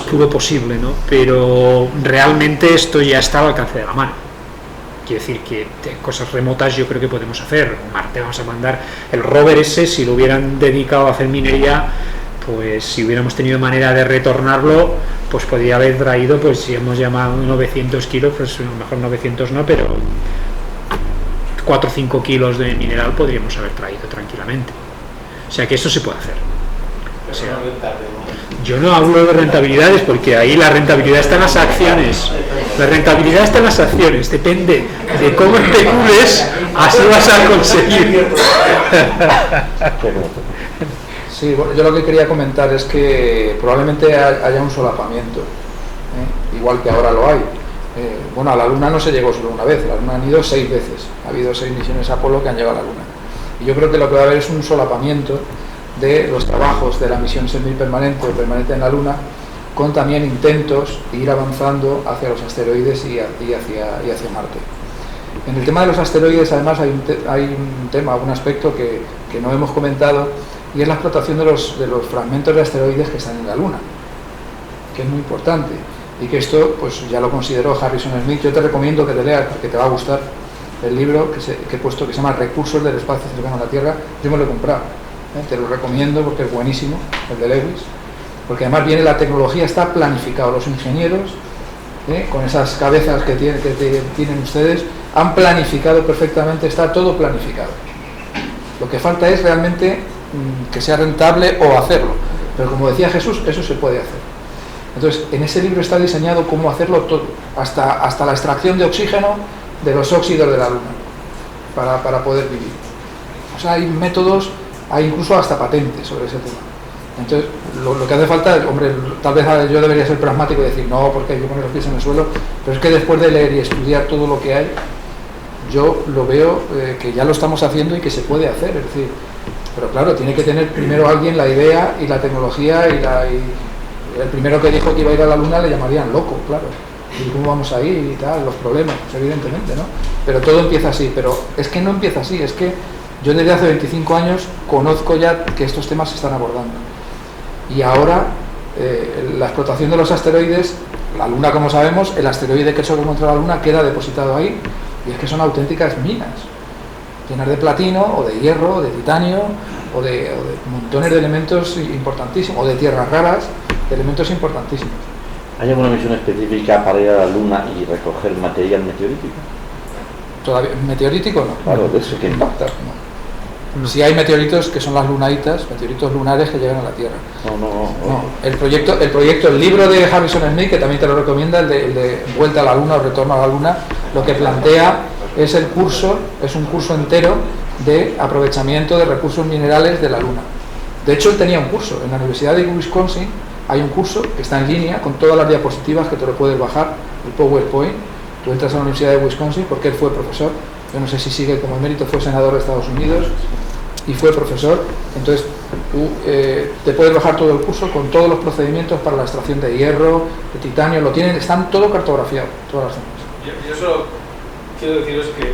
puro posible, ¿no? Pero realmente esto ya está al alcance de la mano. quiero decir que cosas remotas yo creo que podemos hacer. Marte vamos a mandar el rover ese, si lo hubieran dedicado a hacer minería, pues si hubiéramos tenido manera de retornarlo, pues podría haber traído, pues si hemos llamado 900 kilos, pues a lo mejor 900 no, pero 4 o 5 kilos de mineral podríamos haber traído tranquilamente. O sea que eso se puede hacer. O sea, yo no hablo de rentabilidades porque ahí la rentabilidad está en las acciones. La rentabilidad está en las acciones, depende de cómo especules, así vas a conseguir. Sí, bueno, yo lo que quería comentar es que probablemente haya un solapamiento, igual que ahora lo hay. Bueno, a la Luna no se llegó solo una vez, a la Luna han ido 6 veces, ha habido 6 misiones Apolo que han llegado a la Luna. Y yo creo que lo que va a haber es un solapamiento de los trabajos de la misión semipermanente o permanente en la Luna, con también intentos de ir avanzando hacia los asteroides y hacia Marte. En el tema de los asteroides, además, hay un tema, un aspecto que no hemos comentado, y es la explotación de los fragmentos de asteroides que están en la Luna, que es muy importante, y que esto pues ya lo consideró Harrison Smith. Yo te recomiendo que te leas, porque te va a gustar el libro que he puesto, que se llama Recursos del espacio cercano a la Tierra. Yo me lo he comprado, te lo recomiendo porque es buenísimo, el de Lewis, porque además viene la tecnología, está planificado, los ingenieros con esas cabezas que tienen ustedes, han planificado perfectamente, está todo planificado. Lo que falta es realmente que sea rentable o hacerlo, pero como decía Jesús, eso se puede hacer. Entonces, en ese libro está diseñado cómo hacerlo todo, hasta la extracción de oxígeno de los óxidos de la Luna, para poder vivir. O sea, hay métodos, hay incluso hasta patentes sobre ese tema. Entonces, lo que hace falta, hombre, tal vez yo debería ser pragmático y decir, no, porque hay que poner los pies en el suelo, pero es que después de leer y estudiar todo lo que hay, yo lo veo que ya lo estamos haciendo y que se puede hacer, es decir, pero claro, tiene que tener primero alguien la idea y la tecnología, y el primero que dijo que iba a ir a la Luna le llamarían loco, claro, y cómo vamos a ir y tal, los problemas, pues evidentemente, ¿no? Pero todo empieza así, pero es que no empieza así, es que yo desde hace 25 años conozco ya que estos temas se están abordando, y ahora la explotación de los asteroides, la Luna, como sabemos, el asteroide que choca contra la Luna queda depositado ahí, y es que son auténticas minas, llenas de platino, o de hierro, o de titanio, o de montones de elementos importantísimos, o de tierras raras, de elementos importantísimos. ¿Hay alguna misión específica para ir a la Luna y recoger material meteorítico? Todavía, meteorítico no. Claro, de eso que impacta. No. Si hay meteoritos que son las lunaitas, meteoritos lunares que llegan a la Tierra. No. El libro de Harrison Smith, que también te lo recomienda, el de Vuelta a la Luna o Retorno a la Luna, lo que plantea es un curso entero de aprovechamiento de recursos minerales de la Luna. De hecho, él tenía un curso en la Universidad de Wisconsin. Hay un curso que está en línea con todas las diapositivas que te lo puedes bajar, el PowerPoint. Tú entras a la Universidad de Wisconsin porque él fue profesor. Yo no sé si sigue como emérito, fue senador de Estados Unidos y fue profesor. Entonces tú te puedes bajar todo el curso con todos los procedimientos para la extracción de hierro, de titanio, están todo cartografiado, todas las zonas. Yo solo quiero deciros que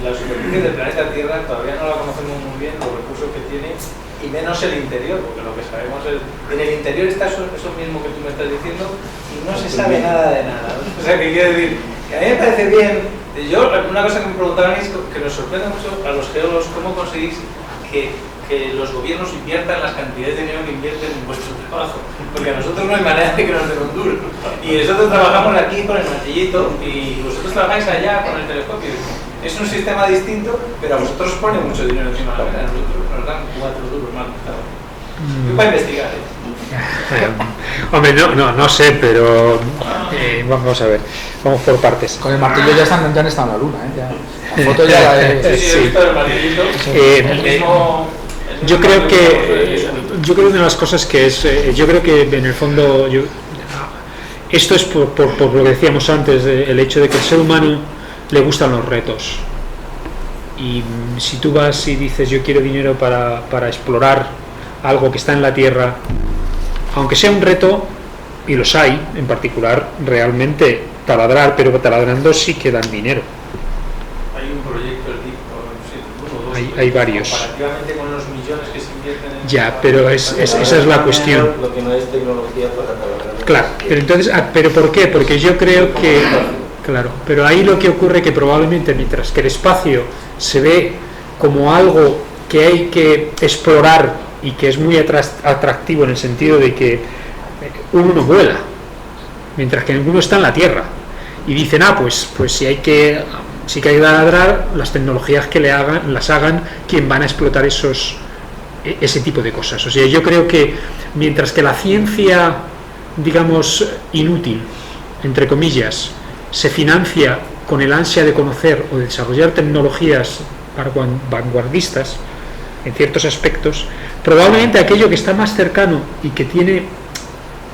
la superficie del planeta Tierra todavía no la conocemos muy bien, los recursos que tiene, y menos el interior, porque lo que sabemos es, en el interior está eso mismo que tú me estás diciendo, y no se sabe nada de nada, ¿no? O sea, que quiero decir, que a mí me parece bien. Yo, una cosa que me preguntaban es que nos sorprende mucho a los geólogos cómo conseguís que los gobiernos inviertan las cantidades de dinero que invierten en vuestro trabajo, porque a nosotros no hay manera de que nos den un duro, y nosotros trabajamos aquí con el martillito y vosotros trabajáis allá con el telescopio. Es un sistema distinto, pero a vosotros os pone mucho dinero encima de la mesa, a nosotros nos dan 4 duros más. Yo para investigar, Hombre, no sé, pero vamos a ver, vamos por partes. Con el martillo ya han estado en la Luna, la foto ya la he... Sí, he visto el martillito. Yo creo que una de las cosas que es, yo creo que en el fondo, esto es por lo que decíamos antes, el hecho de que el ser humano le gustan los retos. Y si tú vas y dices yo quiero dinero para explorar algo que está en la Tierra, aunque sea un reto, y los hay, en particular, realmente taladrar, pero taladrando sí que dan dinero. Hay un proyecto, hay varios. Comparativamente con los millones que se invierten en... Ya, pero esa es la cuestión. Lo que no es tecnología para taladrar. Claro, pero entonces, ¿pero por qué? Porque yo creo que... Claro, pero ahí lo que ocurre que probablemente mientras que el espacio se ve como algo que hay que explorar y que es muy atractivo en el sentido de que uno no vuela, mientras que ninguno está en la Tierra y dicen, pues sí hay que ladrar las tecnologías que las hagan quien van a explotar ese tipo de cosas. O sea, yo creo que mientras que la ciencia, digamos, inútil, entre comillas, se financia con el ansia de conocer o de desarrollar tecnologías vanguardistas en ciertos aspectos, probablemente aquello que está más cercano y que tiene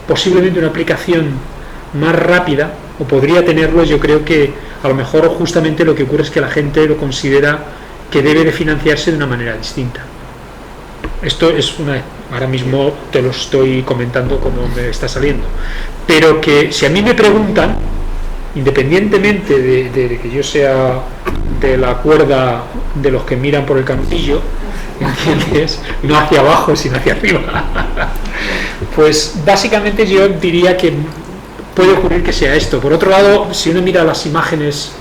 posiblemente una aplicación más rápida, o podría tenerlo, yo creo que a lo mejor justamente lo que ocurre es que la gente lo considera que debe de financiarse de una manera distinta. Esto es ahora mismo te lo estoy comentando como me está saliendo, pero que si a mí me preguntan, independientemente de que yo sea de la cuerda de los que miran por el cantillo, ¿entiendes? No hacia abajo sino hacia arriba, pues básicamente yo diría que puede ocurrir que sea esto. Por otro lado, si uno mira las imágenes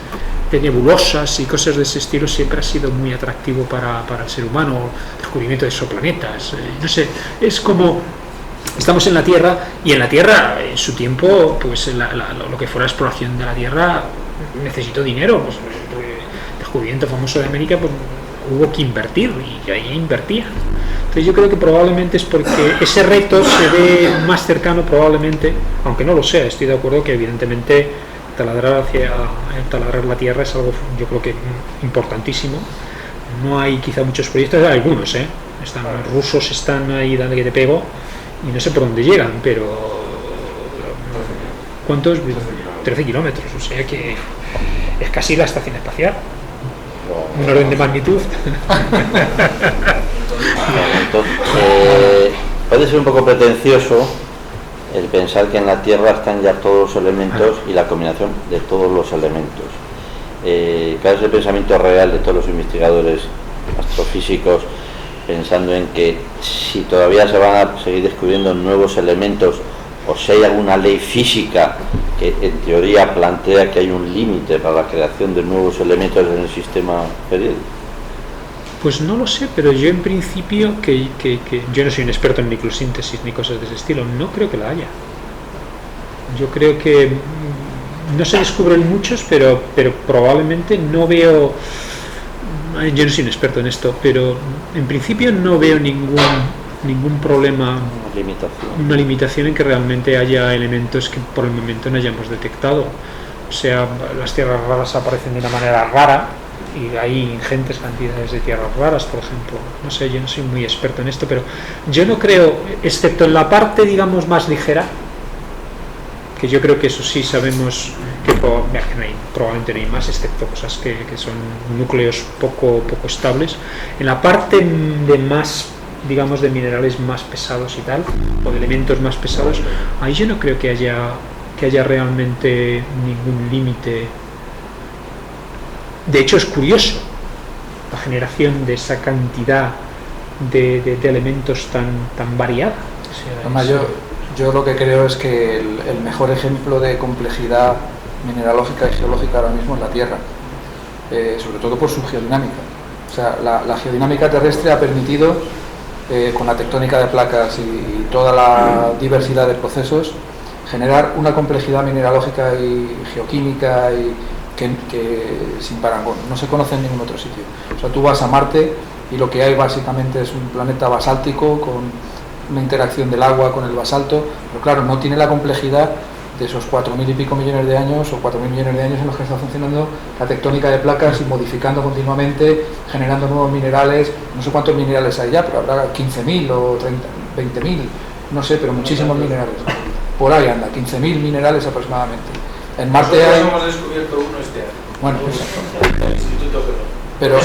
de nebulosas y cosas de ese estilo, siempre ha sido muy atractivo para el ser humano, el descubrimiento de exoplanetas, no sé, es como estamos en la Tierra, y en la Tierra en su tiempo pues lo que fue la exploración de la Tierra necesitó dinero, pues el descubrimiento famoso de América, pues hubo que invertir y ahí invertían. Entonces yo creo que probablemente es porque ese reto se ve más cercano, probablemente, aunque no lo sea. Estoy de acuerdo que evidentemente taladrar la Tierra es algo, yo creo que importantísimo. No hay quizá muchos proyectos, hay algunos, los rusos están ahí dando que te pego y no sé por dónde llegan, pero ¿cuántos? 13 kilómetros, o sea que es casi la estación espacial, un orden de magnitud. Entonces, puede ser un poco pretencioso el pensar que en la Tierra están ya todos los elementos y la combinación de todos los elementos. Claro, es el pensamiento real de todos los investigadores astrofísicos, pensando en que si todavía se van a seguir descubriendo nuevos elementos, o si hay alguna ley física que en teoría plantea que hay un límite para la creación de nuevos elementos en el sistema periódico. Pues no lo sé, pero yo en principio, que yo no soy un experto en microsíntesis ni cosas de ese estilo, no creo que la haya. Yo creo que no se descubren muchos, pero probablemente no veo, yo no soy un experto en esto, pero en principio no veo ningún problema, una limitación en que realmente haya elementos que por el momento no hayamos detectado. O sea, las tierras raras aparecen de una manera rara, y hay ingentes cantidades de tierras raras, por ejemplo. No sé, yo no soy muy experto en esto, pero yo no creo, excepto en la parte, digamos, más ligera, que yo creo que eso sí sabemos que probablemente no hay más, excepto cosas que son núcleos poco estables. En la parte de más, digamos, de minerales más pesados y tal, o de elementos más pesados, ahí yo no creo que haya realmente ningún límite. De hecho, es curioso la generación de esa cantidad de elementos tan variada. O sea, yo lo que creo es que el mejor ejemplo de complejidad mineralógica y geológica ahora mismo es la Tierra, sobre todo por su geodinámica. O sea, la geodinámica terrestre ha permitido, con la tectónica de placas y toda la diversidad de procesos, generar una complejidad mineralógica y geoquímica que sin parangón, no se conoce en ningún otro sitio. O sea, tú vas a Marte y lo que hay básicamente es un planeta basáltico con una interacción del agua con el basalto, pero claro, no tiene la complejidad de esos 4.000 y pico millones de años o 4.000 millones de años en los que está funcionando la tectónica de placas y modificando continuamente, generando nuevos minerales. No sé cuántos minerales hay ya, pero habrá 15.000 o 20.000, no sé, pero muchísimos minerales. Por ahí anda, 15.000 minerales aproximadamente. En Marte hay... hemos descubierto uno este año. Bueno, pues... el Instituto Pero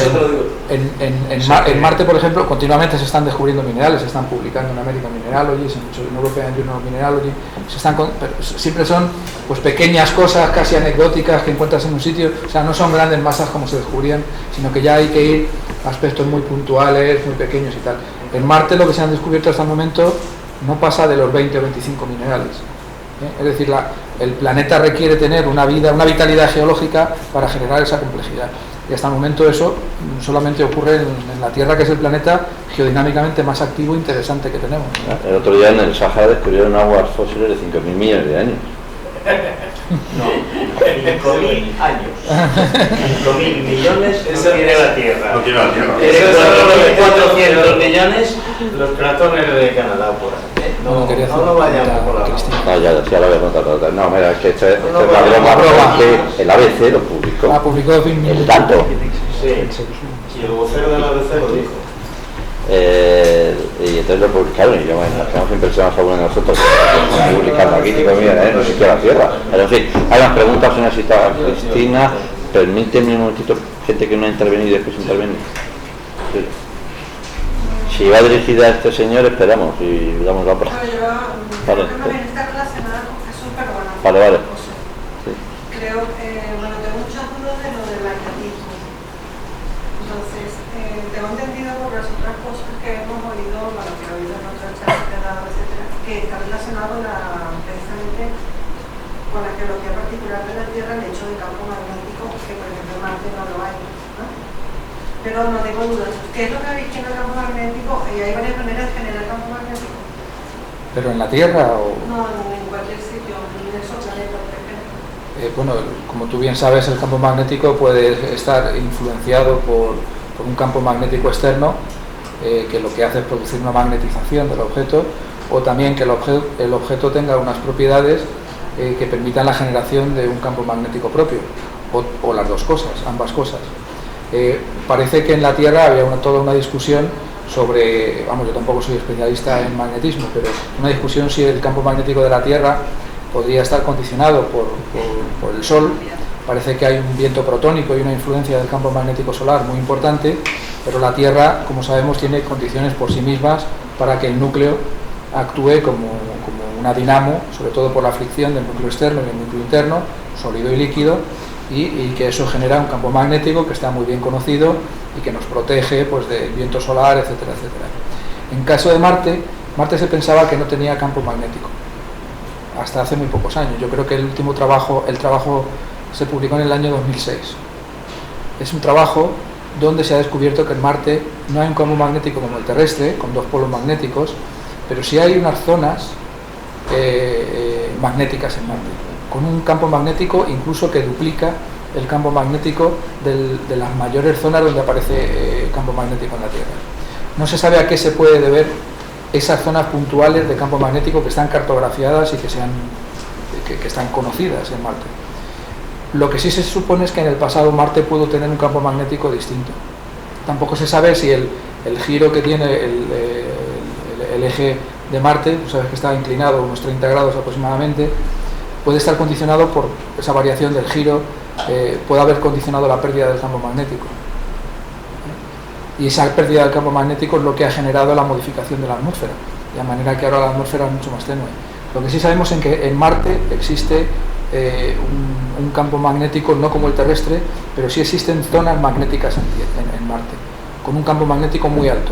en Marte, por ejemplo, continuamente se están descubriendo minerales, se están publicando en American Mineralogy, en European Journal of Mineralogy, siempre son pues pequeñas cosas casi anecdóticas que encuentras en un sitio, o sea, no son grandes masas como se descubrían, sino que ya hay que ir a aspectos muy puntuales, muy pequeños y tal. En Marte lo que se han descubierto hasta el momento no pasa de los 20 o 25 minerales. Es decir, el planeta requiere tener una vitalidad geológica para generar esa complejidad. Y hasta el momento eso solamente ocurre en la Tierra, que es el planeta geodinámicamente más activo e interesante que tenemos. El otro día en el Sahara descubrieron aguas fósiles de 5.000 millones de años. No, 5.000 años. 5.000 millones no tiene la Tierra. No tiene la Tierra. Eso es los 400 millones, los platones de Canadá por ahí. No vayamos por la Ah, ya lo había contado. No, mira, es que esto es la broma que el ABC lo publicó. La publicó el dato. Sí. Y el vocero del ABC lo dijo. Y entonces lo publicaron y yo, bueno, nos quedamos impresionados algunos de nosotros publicando aquí, digo, mira, no sé qué la Tierra. Pero en fin, hay unas preguntas, una cita a Cristina, permíteme un momentito, gente que no ha intervenido y después interviene. Sí. Si va dirigida a este señor, esperamos y damos la palabra. Vale, está relacionada con Jesús, pero bueno. Vale. Sí. Creo, bueno, tengo muchas dudas de lo del magnetismo. Entonces, tengo entendido por las otras cosas que hemos oído, bueno, que he oído en otras charlas que he dado, etcétera, que está relacionado precisamente con la geología particular de la Tierra, el hecho de campo magnético, que por ejemplo en Marte no lo hay, ¿no? Pero no tengo dudas. ¿Qué es lo que habéis visto en el campo magnético? Y hay varias maneras de generar campo magnético. ¿Pero en la Tierra o...? No, en cualquier sitio, en exoplanetas, por ejemplo. Bueno, como tú bien sabes, el campo magnético puede estar influenciado por un campo magnético externo que lo que hace es producir una magnetización del objeto, o también que el objeto tenga unas propiedades que permitan la generación de un campo magnético propio, o las dos cosas, ambas cosas. Parece que en la Tierra había toda una discusión sobre, vamos, yo tampoco soy especialista en magnetismo, pero una discusión si el campo magnético de la Tierra podría estar condicionado por el Sol. Parece que hay un viento protónico y una influencia del campo magnético solar muy importante, pero la Tierra, como sabemos, tiene condiciones por sí mismas para que el núcleo actúe como una dinamo, sobre todo por la fricción del núcleo externo y el núcleo interno, sólido y líquido, y que eso genera un campo magnético que está muy bien conocido y que nos protege pues del viento solar, etcétera, etcétera. En caso de Marte se pensaba que no tenía campo magnético hasta hace muy pocos años. Yo creo que el trabajo se publicó en el año 2006. Es un trabajo donde se ha descubierto que en Marte no hay un campo magnético como el terrestre, con dos polos magnéticos, pero sí hay unas zonas magnéticas en Marte, con un campo magnético incluso que duplica el campo magnético de las mayores zonas donde aparece campo magnético en la Tierra. No se sabe a qué se puede deber esas zonas puntuales de campo magnético que están cartografiadas y que están conocidas en Marte. Lo que sí se supone es que en el pasado Marte pudo tener un campo magnético distinto. Tampoco se sabe si el giro que tiene el eje de Marte, tú sabes que está inclinado unos 30 grados aproximadamente, puede estar condicionado por esa variación del giro, puede haber condicionado la pérdida del campo magnético. Y esa pérdida del campo magnético es lo que ha generado la modificación de la atmósfera, de manera que ahora la atmósfera es mucho más tenue. Lo que sí sabemos es que en Marte existe un campo magnético, no como el terrestre, pero sí existen zonas magnéticas en Marte, con un campo magnético muy alto.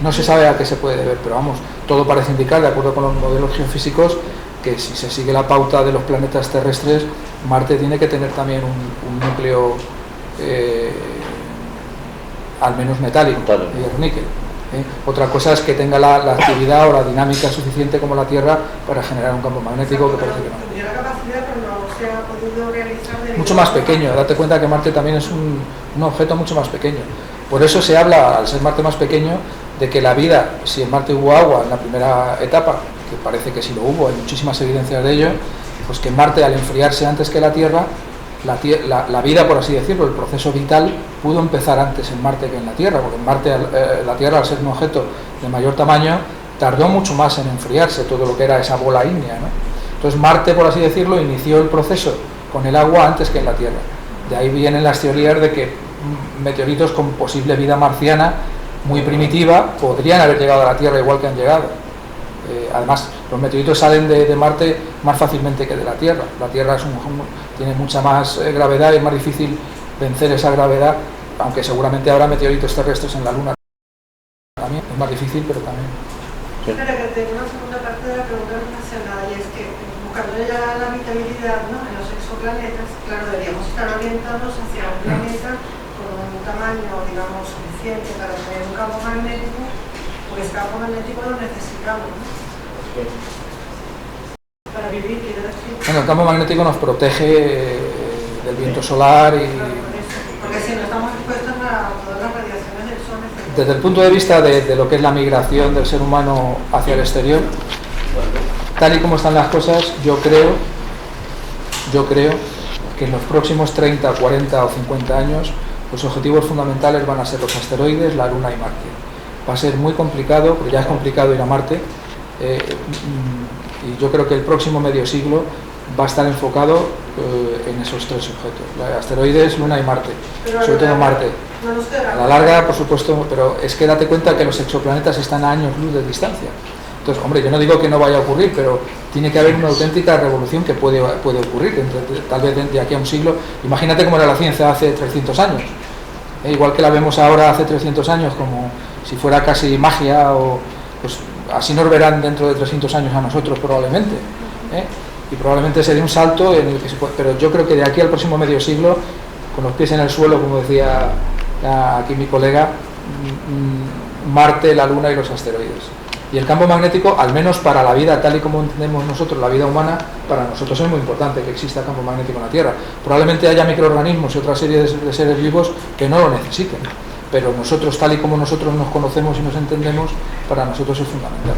No se sabe a qué se puede deber, pero vamos, todo parece indicar, de acuerdo con los modelos geofísicos, que si se sigue la pauta de los planetas terrestres, Marte tiene que tener también un núcleo al menos metálico, hierro-níquel. Otra cosa es que tenga la actividad o la dinámica suficiente como la Tierra para generar un campo magnético, que parece que no. Tendría la capacidad, pero no se ha podido realizar. Mucho más pequeño, date cuenta que Marte también es un objeto mucho más pequeño. Por eso se habla, al ser Marte más pequeño, de que la vida, si en Marte hubo agua en la primera etapa, que parece que sí lo hubo, hay muchísimas evidencias de ello, pues que en Marte, al enfriarse antes que la Tierra, la vida, por así decirlo, el proceso vital pudo empezar antes en Marte que en la Tierra, porque en Marte la Tierra, al ser un objeto de mayor tamaño, tardó mucho más en enfriarse todo lo que era esa bola ígnea, ¿no? Entonces Marte, por así decirlo, inició el proceso con el agua antes que en la Tierra. De ahí vienen las teorías de que meteoritos con posible vida marciana muy primitiva podrían haber llegado a la Tierra igual que han llegado. Además, los meteoritos salen de Marte más fácilmente que de la Tierra. La Tierra tiene mucha más gravedad y es más difícil vencer esa gravedad, aunque seguramente habrá meteoritos terrestres en la Luna también. Es más difícil, pero también. Sí. Pero que tengo una segunda parte de la pregunta relacionada, y es que buscando ya la habitabilidad, ¿no?, en los exoplanetas, claro, deberíamos estar orientados hacia un planeta con un tamaño, digamos, suficiente para tener un campo magnético, porque ese campo magnético lo necesitamos, ¿no? Para vivir, quiero decir. Bueno, el campo magnético nos protege del viento solar y... Porque si no estamos expuestos a todas las radiaciones del sol. Desde el punto de vista de lo que es la migración del ser humano hacia el exterior, tal y como están las cosas, yo creo que en los próximos 30, 40 o 50 años los objetivos fundamentales van a ser los asteroides, la Luna y Marte. Va a ser muy complicado, porque ya es complicado ir a Marte, y yo creo que el próximo medio siglo va a estar enfocado en esos tres objetos: asteroides, Luna y Marte, sobre todo Marte. A la larga, por supuesto, pero es que date cuenta que los exoplanetas están a años luz de distancia. Entonces, hombre, yo no digo que no vaya a ocurrir, pero tiene que haber una auténtica revolución que puede ocurrir, tal vez de aquí a un siglo. Imagínate cómo era la ciencia hace 300 años. Igual que la vemos ahora hace 300 años, como si fuera casi magia, o pues así nos verán dentro de 300 años a nosotros probablemente. Y probablemente sería un salto en el que se puede, pero yo creo que de aquí al próximo medio siglo, con los pies en el suelo, como decía aquí mi colega, Marte, la Luna y los asteroides. Y el campo magnético, al menos para la vida tal y como entendemos nosotros la vida humana, para nosotros es muy importante que exista campo magnético en la Tierra. Probablemente haya microorganismos y otra serie de seres vivos que no lo necesiten, pero nosotros, tal y como nosotros nos conocemos y nos entendemos, para nosotros es fundamental.